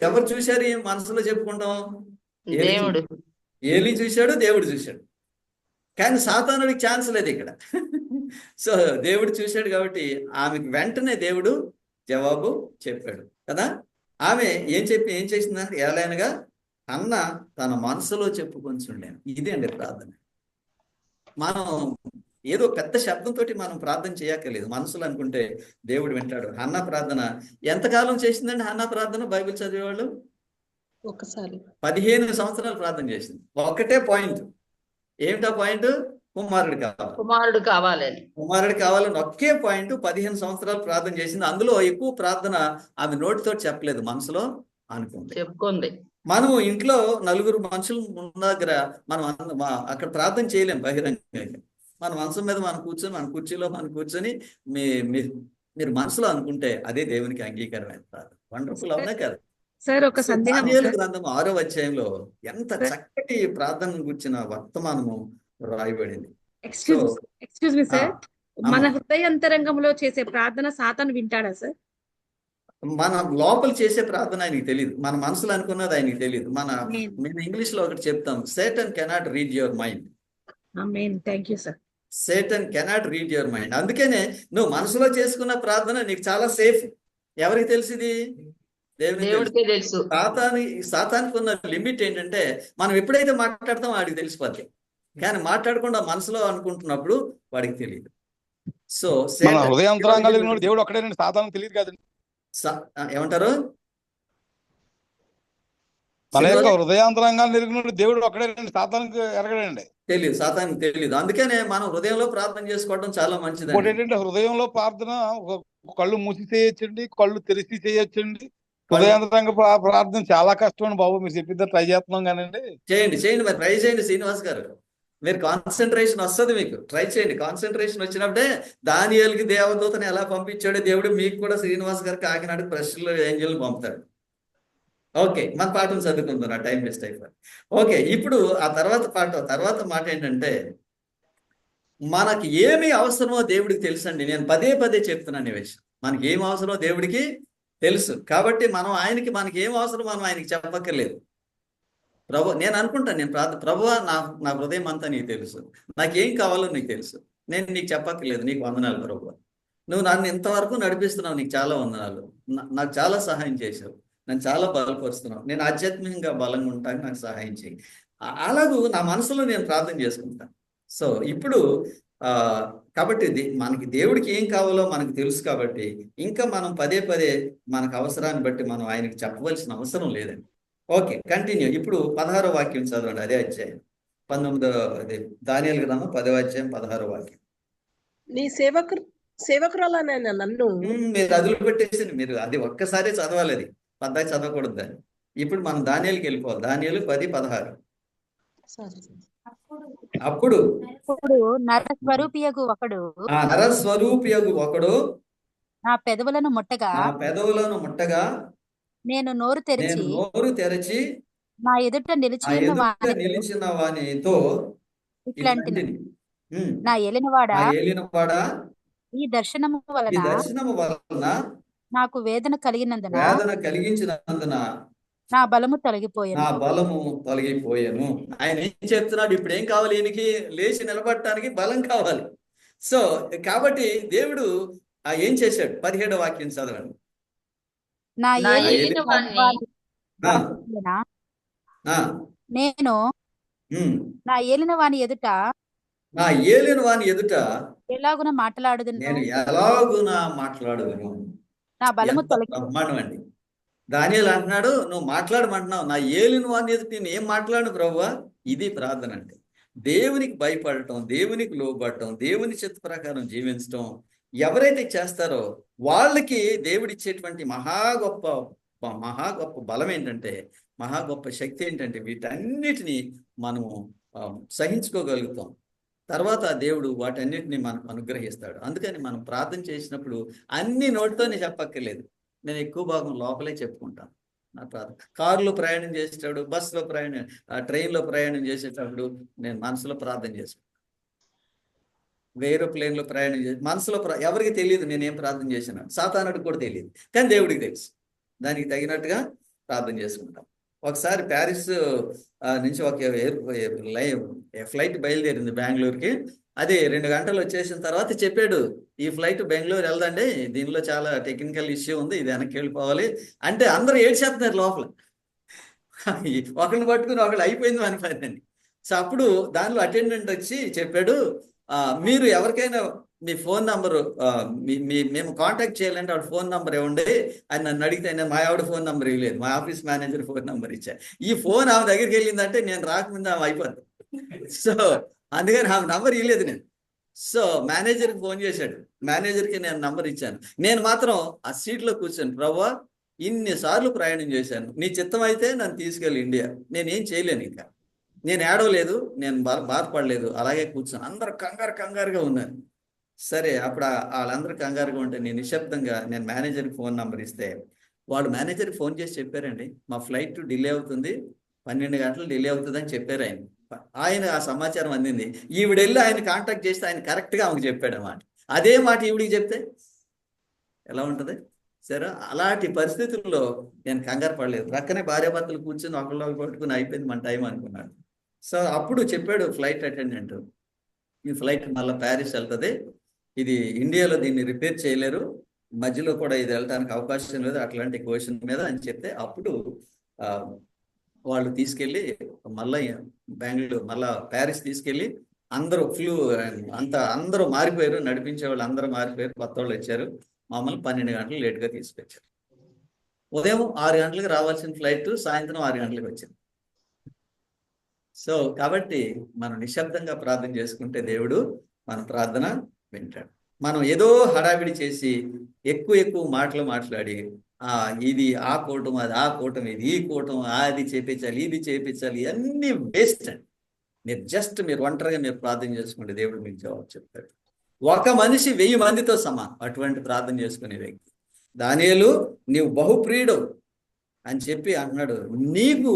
ఎవరు చూశారు ఈ మనసులో చెప్పుకుంటాం? దేవుడు. ఏలీ చూశాడు, దేవుడు చూశాడు. కానీ సాతానుడికి ఛాన్స్ లేదు ఇక్కడ. సో దేవుడు చూశాడు కాబట్టి ఆమెకు వెంటనే దేవుడు జవాబు చెప్పాడు కదా. ఆమె ఏం చేసిందంటే ఏలైనగా అన్న తన మనసులో చెప్పుకొంచుండేను. ఇదే అండి ప్రార్థన. మనం ఏదో పెద్ద శబ్దంతో మనం ప్రార్థన చేయక్కర్లేదు, మనసులో అనుకుంటే దేవుడు వింటాడు. హన్నా ప్రార్థన ఎంతకాలం చేసిందండి? హన్నా ప్రార్థన బైబిల్ చదివేవాళ్ళు ఒకసారి 15 సంవత్సరాలు ప్రార్థన చేసింది. ఒకటే పాయింట్. ఏమిటా పాయింట్? కుమారుడు కావాలని ఒకే పాయింట్. 15 సంవత్సరాలు ప్రార్థన చేసింది. అందులో ఎక్కువ ప్రార్థన ఆమె నోటితో చెప్పలేదు, మనసులో చెప్పుకుంది. మనం ఇంట్లో నలుగురు మనుషులు ఉన్న దగ్గర మనం అక్కడ ప్రార్థన చేయలేం బహిరంగంగా. మన మనసు మీద మనం కూర్చొని, మన కుర్చీలో మనం కూర్చొని మీరు మనసులో అనుకుంటే అదే దేవునికి అంగీకారమైన ప్రార్థన. వండర్ఫుల్ అవునా కదా సార్? ఒక సందేహం. దానియేలు గ్రంథం 6వ అధ్యాయంలో ఎంత చక్కటి ప్రార్థన గురించిన వర్తమానము రాయబడింది. ఎక్స్క్యూజ్ మీ సార్, మన హృదయాంతరంగంలో చేసే ప్రార్థన సాతాను వింటాడా సార్? మన లోపల చేసే ప్రార్థన ఆయనకి తెలియదు, మన మనసులో అనుకున్నది ఆయనకి తెలియదు. మేము ఇంగ్లీష్ లో ఒకటి చెప్తాం, Satan cannot read your mind. Thank you sir. Satan cannot read your mind. అందుకనే నువ్వు మనసులో చేసుకున్న ప్రార్థన నీకు చాలా సేఫ్. ఎవరికి తెలిసింది? దేవుడికే తెలుసు. సాతానికి ఉన్న లిమిట్ ఏంటంటే మనం ఎప్పుడైతే మాట్లాడతామో వాడికి తెలిసిపోద్ది, కానీ మాట్లాడకుండా మనసులో అనుకుంటున్నప్పుడు వాడికి తెలియదు. సో హృదయాంతరంగాలు దేవుడు ఒక్కడేనండి, సాతాను తెలియదు కదండి. ఏమంటారు? మన యొక్క హృదయాంతరంగాలు ఎరిగిన దేవుడు ఒక్కడేనండి, సాతానికి ఎరగడండి. సాతానికి తెలియదు. అందుకనే మనం హృదయంలో ప్రార్థన చేసుకోవడం చాలా మంచిది. ఏంటంటే హృదయంలో ప్రార్థన కళ్ళు మూసి చేయొచ్చండి, కళ్ళు తెరిచి చేయొచ్చండి. హృదయాంతరంగ ప్రార్థన చాలా కష్టం అండి బాబు. మీరు చెప్పిద్దా ట్రై చేస్తున్నాం కానండి. చేయండి మరి ట్రై చేయండి శ్రీనివాస్ గారు. మీరు కాన్సన్ట్రేషన్ వస్తుంది, మీకు ట్రై చేయండి. కాన్సన్ట్రేషన్ వచ్చినప్పుడే దానియేలుకి దేవదూతని ఎలా పంపించాడో దేవుడు మీకు కూడా శ్రీనివాస్ గారు కాకినాడ ప్రశ్నలో ఏంజల్ పంపుతాడు. ఓకే, మన పాఠం చదువుకుందాం, నా టైం వేస్ట్ అయిపోయింది. ఓకే, ఇప్పుడు ఆ తర్వాత మాట ఏంటంటే, మనకి ఏమి అవసరమో దేవుడికి తెలుసండి. నేను పదే చెప్తున్నాను ఈ విషయం. మనకి ఏం అవసరమో దేవుడికి తెలుసు. కాబట్టి మనం మనకి ఏం అవసరం మనం ఆయనకి చెప్పక్కర్లేదు. ప్రభు నేను అనుకుంటాను, నేను ప్రభువా నా హృదయం అంతా నీకు తెలుసు, నాకేం కావాలో నీకు తెలుసు, నేను నీకు చెప్పక్కర్లేదు, నీకు వందనాలు ప్రభువా, నువ్వు నన్ను ఇంతవరకు నడిపిస్తున్నావు, నీకు చాలా వందనాలు, నాకు చాలా సహాయం చేశావు, నన్ను చాలా బలపరుస్తున్నావు, నేను ఆధ్యాత్మికంగా బలంగా ఉంటాను, నాకు సహాయం చేయి. అలాగూ నా మనసులో నేను ప్రార్థన చేసుకుంటాను. సో ఇప్పుడు కాబట్టి మనకి దేవుడికి ఏం కావాలో మనకు తెలుసు. కాబట్టి ఇంకా మనం పదే పదే మనకు అవసరాన్ని బట్టి మనం ఆయనకి చెప్పవలసిన అవసరం లేదండి. Okay, continue. ఇప్పుడు 16వ వాక్యం చదవండి, అదే అధ్యాయం 19 దానియేలు గ్రంథం 10వ అధ్యాయం 16వ వాక్యం. నీ సేవకురాలనైన నన్ను మీరు అదులు పెట్టేసి మీరు అది ఒక్కసారి చదవాలి, అది పద్దాకి చదవకూడదు దాన్ని. ఇప్పుడు మనం దానియేలుకి వెళ్ళిపోవాలి. దానియేలు 10:16. అప్పుడు నరస్వరూపియగు ఒకడు నా పెదవులను ముట్టగా నేను నోరు తెరచి నా ఎదుట నిలిచిన వానితో ఇట్లాంటి నా ఏలినవాడా ఈ దర్శనము వలన నాకు వేదన కలిగించినందున నా బలము తొలగిపోయాను. ఆయన ఏం చెప్తున్నాడు? ఇప్పుడు ఏం కావాలి? ఈయనకి లేచి నిలబడటానికి బలం కావాలి. సో కాబట్టి దేవుడు ఏం చేశాడు? 17వ వాక్యం చదవండి. నేను నా ఏలిన వాని ఎదుట ఎలాగున మాట్లాడుదును నా బలము బ్రహ్మాండం. దానియేలు అంటున్నాడు, నువ్వు మాట్లాడమంటున్నావు, నా ఏలిన వాని ఎదుట నేను ఏం మాట్లాడు ప్రభువా? ఇది ప్రార్థన అంటే. దేవునికి భయపడటం, దేవునికి లోబడటం, దేవుని చిత్త ప్రకారం జీవించటం ఎవరైతే చేస్తారో వాళ్ళకి దేవుడిచ్చేటువంటి మహా గొప్ప బలం ఏంటంటే, మహా గొప్ప శక్తి ఏంటంటే, వీటన్నిటినీ మనము సహించుకోగలుగుతాం. తర్వాత దేవుడు వాటన్నిటిని మనకు అనుగ్రహిస్తాడు. అందుకని మనం ప్రార్థన చేసినప్పుడు అన్ని నోటితోనే చెప్పక్కర్లేదు. నేను ఎక్కువ భాగం లోపలే చెప్పుకుంటాను నా ప్రార్థన. కారులో ప్రయాణం చేసేటప్పుడు, బస్సులో ట్రైన్లో ప్రయాణం చేసేటప్పుడు నేను మనసులో ప్రార్థన చేసుకుంటాను. ఏరోప్లేన్లో ప్రయాణం చేసి మనసులో ఎవరికి తెలియదు నేనేం ప్రార్థన చేసినా, సాతానుడికి కూడా తెలియదు, కానీ దేవుడికి తెలుసు. దానికి తగినట్టుగా ప్రార్థన చేసుకుంటాం. ఒకసారి ప్యారిస్ నుంచి ఒక ఫ్లైట్ బయలుదేరింది బెంగళూరుకి. అది 2 గంటలు వచ్చేసిన తర్వాత చెప్పాడు, ఈ ఫ్లైట్ బెంగళూరు వెళ్దండి, దీనిలో చాలా టెక్నికల్ ఇష్యూ ఉంది, ఇది వెనక్కి వెళ్ళిపోవాలి అంటే అందరూ ఏడ్చేస్తున్నారు లోపల. ఒకరిని పట్టుకుని ఒకళ్ళు అయిపోయింది మన పని అని. సో అప్పుడు దానిలో అటెండెంట్ వచ్చి చెప్పాడు, మీరు ఎవరికైనా మీ ఫోన్ నంబరు మేము కాంటాక్ట్ చేయాలంటే ఆవిడ ఫోన్ నంబర్ ఇవ్వండి అని నన్ను అడిగితే, నేను మా ఆవిడ ఫోన్ నంబర్ ఇవ్వలేదు, మా ఆఫీస్ మేనేజర్ ఫోన్ నంబర్ ఇచ్చా. ఈ ఫోన్ ఆమె దగ్గరికి వెళ్ళిందంటే నేను రాకముందు ఆమె అయిపోద్ది. సో అందుకని ఆమె నంబర్ ఇవ్వలేదు నేను. సో మేనేజర్కి ఫోన్ చేశాడు, మేనేజర్కి నేను నంబర్ ఇచ్చాను. నేను మాత్రం ఆ సీట్లో కూర్చొని, ప్రభువా ఇన్నిసార్లు ప్రయాణం చేశాను, నీ చిత్తం అయితే నన్ను తీసుకెళ్ళి ఇండియా, నేనేం చేయలేను, ఇంకా నేను ఏడవలేదు, నేను బాధపడలేదు, అలాగే కూర్చొని. అందరూ కంగారుగా ఉన్నారు. సరే అప్పుడు వాళ్ళందరూ కంగారుగా ఉంటే నేను నిశ్శబ్దంగా నేను మేనేజర్కి ఫోన్ నంబర్ ఇస్తే వాళ్ళు మేనేజర్కి ఫోన్ చేసి చెప్పారండి, మా ఫ్లైట్ డిలే అవుతుంది, 12 గంటలు డిలే అవుతుంది అని చెప్పారు. ఆయన ఆ సమాచారం అందింది. ఈవిడ వెళ్ళి ఆయన కాంటాక్ట్ చేస్తే ఆయన కరెక్ట్గా ఆమెకు చెప్పాడు అన్నమాట. అదే మాట ఈవిడికి చెప్తే ఎలా ఉంటుంది? సరే అలాంటి పరిస్థితుల్లో నేను కంగారు పడలేదు. ప్రక్కనే భార్యాభర్తలు కూర్చొని ఒకళ్ళు పట్టుకుని అయిపోయింది మన టైం అనుకున్నాడు. సో అప్పుడు చెప్పాడు ఫ్లైట్ అటెండెంట్, ఈ ఫ్లైట్ మళ్ళీ ప్యారిస్ వెళ్తుంది, ఇది ఇండియాలో దీన్ని రిపేర్ చేయలేరు, మధ్యలో కూడా ఇది వెళ్ళడానికి అవకాశం లేదు అట్లాంటి క్వశ్చన్ మీద అని చెప్తే, అప్పుడు వాళ్ళు తీసుకెళ్ళి మళ్ళీ ప్యారిస్ తీసుకెళ్ళి అందరూ అందరూ మారిపోయారు, నడిపించే వాళ్ళు అందరూ మారిపోయారు, కొత్త వాళ్ళు వచ్చారు. మమ్మల్ని 12 గంటలు లేట్గా తీసుకొచ్చారు. ఉదయం 6 గంటలకు రావాల్సిన ఫ్లైట్ సాయంత్రం 6 గంటలకు వచ్చింది. సో కాబట్టి మనం నిశ్శబ్దంగా ప్రార్థన చేసుకుంటే దేవుడు మన ప్రార్థన వింటాడు. మనం ఏదో హడావిడి చేసి ఎక్కువ మాటలు మాట్లాడి ఇది ఆ కూటం, అది ఆ కూటం, ఇది ఈ కూటం, అది చేపించాలి, ఇది చేపించాలి, ఇవన్నీ వేస్ట్ అండి. మీరు ఒంటరిగా మీరు ప్రార్థన చేసుకుంటే దేవుడు మీకు జవాబు చెప్తాడు. ఒక మనిషి 1000 మందితో సమానం అటువంటి ప్రార్థన చేసుకునే వ్యక్తి. దానియేలు నీవు బహుప్రియుడు అని చెప్పి అన్నాడు, నీకు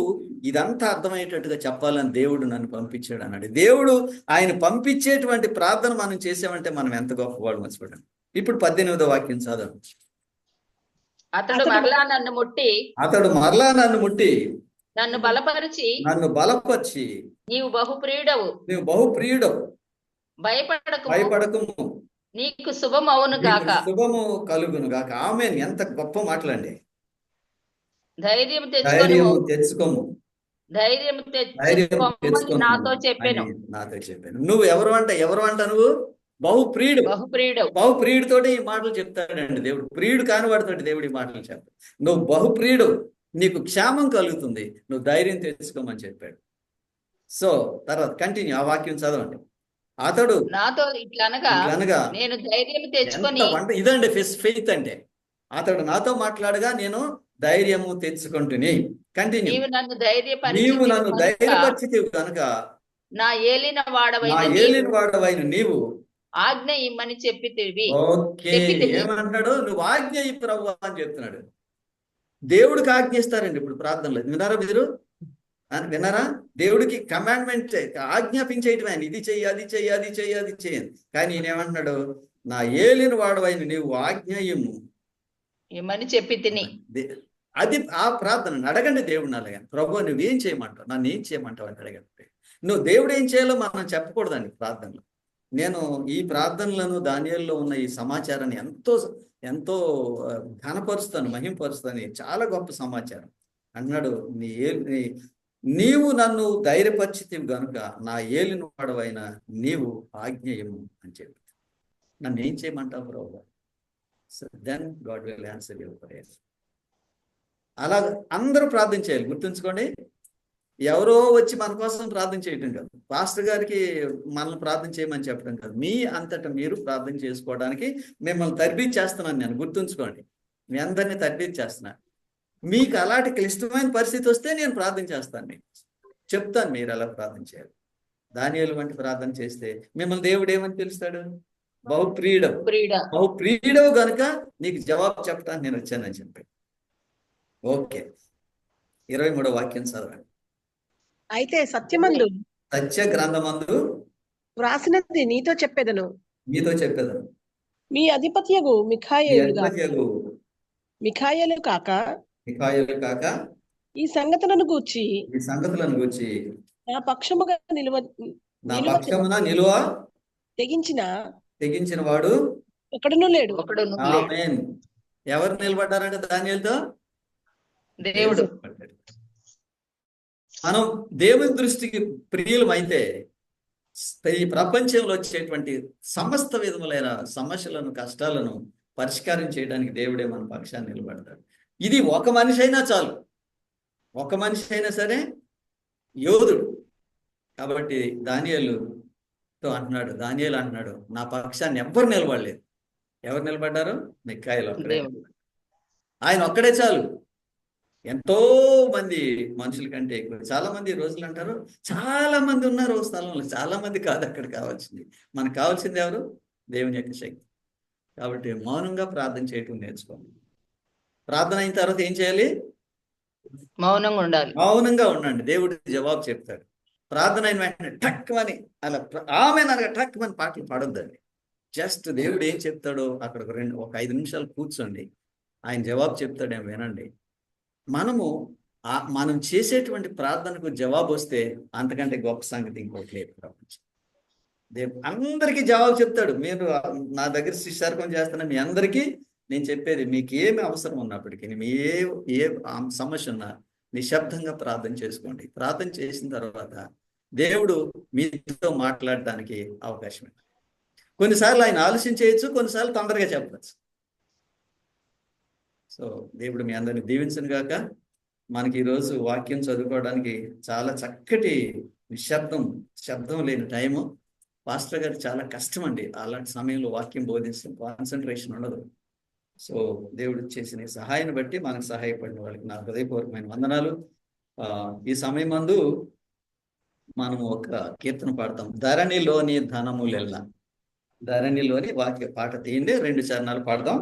ఇదంతా అర్థమయ్యేటట్టుగా చెప్పాలని దేవుడు నన్ను పంపించాడు అన్నాడు. దేవుడు ఆయన పంపించేటువంటి ప్రార్థన మనం చేసామంటే మనం ఎంత గొప్పవాడు మర్చిపోయాం. ఇప్పుడు 18వ వాక్యం చదవండి. అతడు మరలా నన్ను ముట్టి నన్ను బలపరిచి నీవు బహుప్రియుడవు భయపడకము నీకు శుభమవును గాక. శుభము కలుగును గాక. ఆమేన్. ఎంత గొప్ప మాటలండి. ధైర్యం తెచ్చుకోము నాతో చెప్పాను. నువ్వు ఎవరు అంట నువ్వు బహుప్రియుడు తోటి ఈ మాటలు చెప్తాడండి దేవుడు. ప్రియుడు కానివాడితోటి దేవుడు ఈ మాటలు చెప్తాడు. నువ్వు బహుప్రియుడు, నీకు క్షేమం కలుగుతుంది, నువ్వు ధైర్యం తెచ్చుకోమని చెప్పాడు. సో తర్వాత కంటిన్యూ, ఆ వాక్యం చదవండి. అతడు నాతో ఇట్లనగా నేను ధైర్యం తెచ్చుకొని, ఇదండి ఫెయిత్ అంటే. అతడు నాతో మాట్లాడగా నేను ధైర్యము తెచ్చుకుంటుని. కంటిన్యూ. నీవు నన్ను ధైర్యపరిచితివి కనుక నా ఏలిన వాడవైన నీవు ఆజ్ఞ ఇమ్మని చెప్పితివి. ఓకే, ఏమంటాడు? నువ్వు ఆజ్ఞ ఇ ప్రభువా అని చెప్తున్నాడు. దేవుడికి ఆజ్ఞ ఇస్తారండి ఇప్పుడు ప్రార్థనలో. విన్నారా మీరు? విన్నారా? దేవుడికి కమాండ్మెంట్ ఆజ్ఞాపించేయటం ఆయన. ఇది చెయ్యి, అది చెయ్యి, అది చెయ్యి, అది చెయ్యి. కానీ ఈయన ఏమంటున్నాడు? నా ఏలిన వాడవైన నీవు ఆజ్ఞ ఇమ్మని చెప్పి తిని. అది ఆ ప్రార్థన. అడగండి దేవుడిని. అలాగని ప్రభు నువ్వేం చేయమంటావు, నన్ను ఏం చేయమంటావు అని అడగండి. నువ్వు దేవుడు ఏం చేయాలో మనం చెప్పకూడదండి ప్రార్థనలో. నేను ఈ ప్రార్థనలను దానియేలులో ఉన్న ఈ సమాచారాన్ని ఎంతో ఘనపరుస్తాను, మహింపరుస్తాను. చాలా గొప్ప సమాచారం. అన్నాడు, నీవు నన్ను ధైర్యపరిచితివి గనుక నా ఏలిన వాడవైన నీవు ఆజ్ఞయము అని చెప్పి. నన్ను ఏం చేయమంటావు ప్రభు? So then God will answer your prayer. అలా అందరూ ప్రార్థన చేయాలి. గుర్తుంచుకోండి, ఎవరో వచ్చి మన కోసం ప్రార్థన చేయటం కాదు, పాస్టర్ గారికి మనల్ని ప్రార్థన చేయమని చెప్పడం కాదు. మీ అంతటా మీరు ప్రార్థన చేసుకోవడానికి మిమ్మల్ని తర్బీదు చేస్తున్నాను నేను. గుర్తుంచుకోండి, మీ అందరినీ తర్బీదు చేస్తున్నాను. మీకు అలాంటి క్లిష్టమైన పరిస్థితి వస్తే నేను ప్రార్థన చేస్తాను, మీకు చెప్తాను మీరు ఎలా ప్రార్థన చేయాలి. దానియేలు వంటి ప్రార్థన చేస్తే మిమ్మల్ని దేవుడు ఏమని పిలుస్తాడు? బహుప్రియుడవు గనుక నీకు జవాబు చెప్పడానికి నేను వచ్చానని చెప్పాడు. ఓకే, 23వ వాక్యం చదవండి. అయితే సత్యమందు సత్య గ్రంథమందు వ్రాసినది నీతో చెప్పేదను మీ అధిపత్యగు మిఖాయేలు కాక ఈ సంగతులను గూర్చి నా పక్షముగా నిలువ తెగించిన వాడు ఒకడును లేడు. ఆమేన్. ఎవరు నిలబడ్డారంటే దానియేలుతో? దేవుడు. మనం దేవుని దృష్టికి ప్రియులమైతే ఈ ప్రపంచంలో వచ్చేటువంటి సమస్త విధములైన సమస్యలను, కష్టాలను పరిష్కారం చేయడానికి దేవుడే మన పక్షాన్ని నిలబడతాడు. ఇది ఒక మనిషి అయినా చాలు, ఒక మనిషి అయినా సరే యోధుడు. కాబట్టి దానియేలు అంటున్నాడు, నా పక్షాన్ని ఎవ్వరు నిలబడలేదు. ఎవరు నిలబడ్డారు? మిఖాయేలు ఒక్కడే. ఆయన ఒక్కడే చాలు. ఎంతో మంది మనుషుల కంటే ఎక్కువ. చాలా మంది రోజులు అంటారు చాలా మంది ఉన్నారు ఓ స్థలంలో. చాలా మంది కాదు అక్కడ కావాల్సింది. మనకు కావాల్సింది ఎవరు? దేవుని యొక్క శక్తి. కాబట్టి మౌనంగా ప్రార్థన చేయటం నేర్చుకోండి. ప్రార్థన అయిన తర్వాత ఏం చేయాలి? మౌనంగా ఉండండి. దేవుడు జవాబు చెప్తాడు. ప్రార్థన అయిన వెంటనే టక్మని అలా ఆమె టక్మని పాటలు పాడొద్దండి. జస్ట్ దేవుడు ఏం చెప్తాడో అక్కడ ఒక 5 నిమిషాలు కూర్చోండి. ఆయన జవాబు చెప్తాడేమో వినండి. మనం చేసేటువంటి ప్రార్థనకు జవాబు వస్తే అంతకంటే గొప్ప సంగతి ఇంకోటి లేదు ప్రపంచం. దేవుడు అందరికీ జవాబు చెప్తాడు. మీరు నా దగ్గర శిష్యార్పణ చేస్తున్న మీ అందరికీ నేను చెప్పేది, మీకు ఏమి అవసరం ఉన్నప్పటికీ, మీ ఏ సమస్య ఉన్నా నిశ్శబ్దంగా ప్రార్థన చేసుకోండి. ప్రార్థన చేసిన తర్వాత దేవుడు మీతో మాట్లాడటానికి అవకాశం ఉంది. కొన్నిసార్లు ఆయన ఆలస్యం చేయొచ్చు, కొన్నిసార్లు తొందరగా చెప్పవచ్చు. సో దేవుడు మీ అందరిని దీవించను గాక. మనకి ఈరోజు వాక్యం చదువుకోవడానికి చాలా చక్కటి శబ్దం లేని టైము. పాస్టర్ గారు చాలా కష్టం అండి అలాంటి సమయంలో వాక్యం బోధించడం, కాన్సన్ట్రేషన్ ఉండదు. సో దేవుడు చేసిన సహాయాన్ని బట్టి మనకు సహాయపడిన వాళ్ళకి నా హృదయపూర్వకమైన వందనాలు. ఈ సమయం మందు మనము ఒక కీర్తన పాడతాం. ధరణిలోని ధనములెల్ల. ధరణిలోని వాక్య పాట తీయండి, 2 చరణాలు పాడదాం.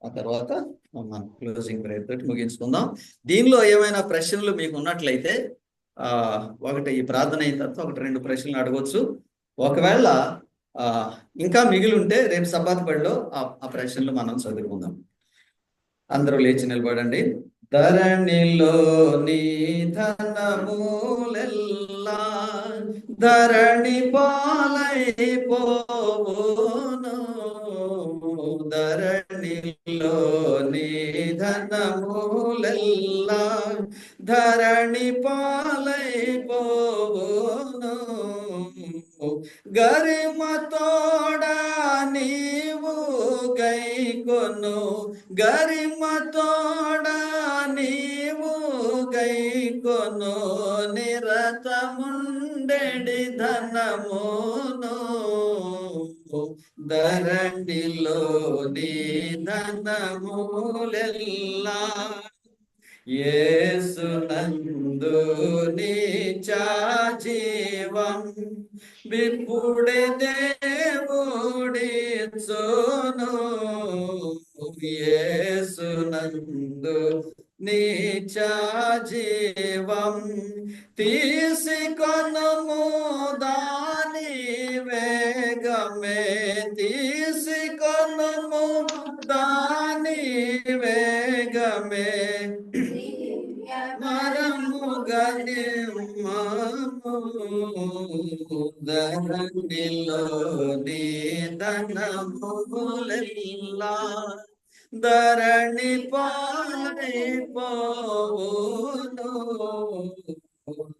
ఆ తర్వాత మనం క్లోజింగ్ ప్రేయర్ తోటి ముగించుకుందాం. దీనిలో ఏమైనా ప్రశ్నలు మీకు ఉన్నట్లయితే ఒకటి ఈ ప్రార్థన అయిన తర్వాత 1-2 ప్రశ్నలు అడగవచ్చు. ఒకవేళ ఇంకా మిగిలి ఉంటే రేపు సబ్బాత్ బడిలో ఆ ప్రశ్నలు మనం చదువుకుందాం. అందరూ లేచి నిలబడండి. ధరణిలో నీ ధనములెల్లా ధరణి పాలైపోవును, ధరణిలో నీ ధనములెల్లా ధరణి పాలైపోవును, గరిమ తోడా నీవు గైకొను, గరిమ తోడా నీవు గైకొను, నిరతముండెడి ధనమును, ధరణిలో నీ ధనములెల్లా యేసునందు నిత్య జీవం విప్పుడే దేవుడిచ్చును, యేసునందు నిత్య జీవం తీసుకొనుము దాని వేగమే, తీసుకొనుము దాని వేగమే, మరముగా నిమ్మము, ధరణిలో నీ ధనములెల్లా ధరణి పాలైపోవును,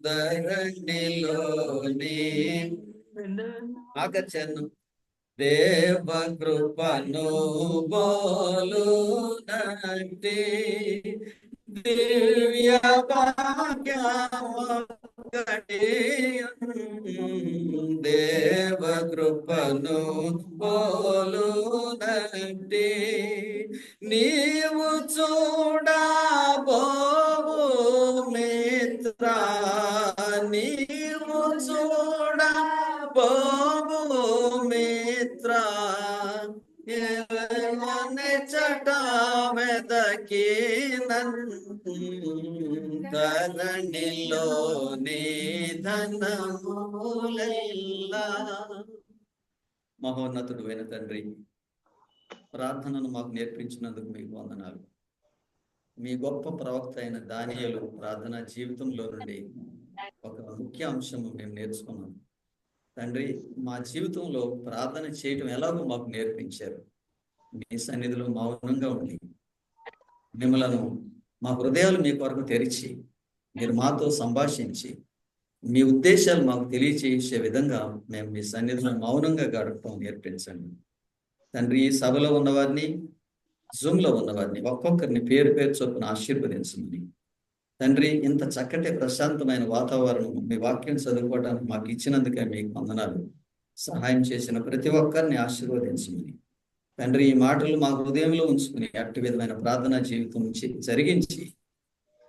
ధరణిలో నీ ఆకర్షణ దేవ కృపను బోలునట్టి దివ్య భాగ్యమొక్కటి, దేవ కృపను బోలునట్టి నీవు చూడబోవు మిత్ర, నీవు చూడబోవు మిత్ర, చట వెదకి ధరణిలో నీ ధనములెల్లా. మహోన్నతుడు అయిన తండ్రి, ప్రార్థనను మాకు నేర్పించినందుకు మీకు వందనాలు. మీ గొప్ప ప్రవక్త అయిన దానియేలు ప్రార్థనా జీవితంలో నుండి ఒక ముఖ్య అంశము మేము నేర్చుకున్నాం. తండ్రి, మా జీవితంలో ప్రార్థన చేయటం ఎలాగో మాకు నేర్పించారు. మీ సన్నిధిలో మౌనంగా ఉండి మిమ్మలను మా హృదయాలు మీ కొరకు తెరిచి మీరు మాతో సంభాషించి మీ ఉద్దేశాలు మాకు తెలియచేసే విధంగా మేము మీ సన్నిధిలో మౌనంగా గడపడం నేర్పించండి. తండ్రి, ఈ సభలో ఉన్నవారిని, జూమ్లో ఉన్నవారిని ఒక్కొక్కరిని పేరు పేరు చొప్పున ఆశీర్వదించమని తండ్రి, ఇంత చక్కటి ప్రశాంతమైన వాతావరణం మీ వాక్యం చదువుకోవడానికి మాకు ఇచ్చినందుకే మీకు వందనాలు. సహాయం చేసిన ప్రతి ఒక్కరిని ఆశీర్వదించమని తండ్రి, ఈ మాటలు మా హృదయంలో ఉంచుకుని అట్టి విధమైన ప్రార్థనా జీవితం జరిగించి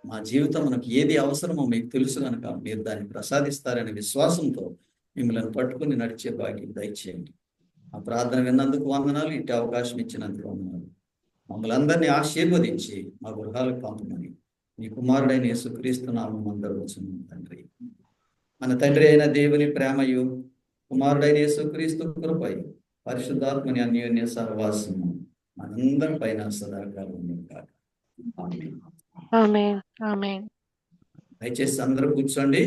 మా జీవితం మనకు ఏది అవసరమో మీకు తెలుసు కనుక మీరు దాన్ని ప్రసాదిస్తారనే విశ్వాసంతో మిమ్మల్ని పట్టుకుని నడిచే భాగ్యం దయచేయండి. ఆ ప్రార్థన విన్నందుకు వందనాలు, ఇట్టి అవకాశం ఇచ్చినందుకు వందనాలు. మమ్మల్ని అందరినీ ఆశీర్వదించి మా గృహాలకు పంపమని మీ కుమారుడైన యేసుక్రీస్తు నామం అందరూచున్నాం తండ్రి. మన తండ్రి అయిన దేవుని ప్రేమయు, కుమారుడైన యేసుక్రీస్తు కృపయు, పరిశుద్ధాత్మని అన్యోన్య సహవాసము మనందరి పైన సదాకాలం ఉండేది కాక. ఆమేన్. ఆమేన్. ఆమేన్. దయచేసి అందరూ కూర్చోండి.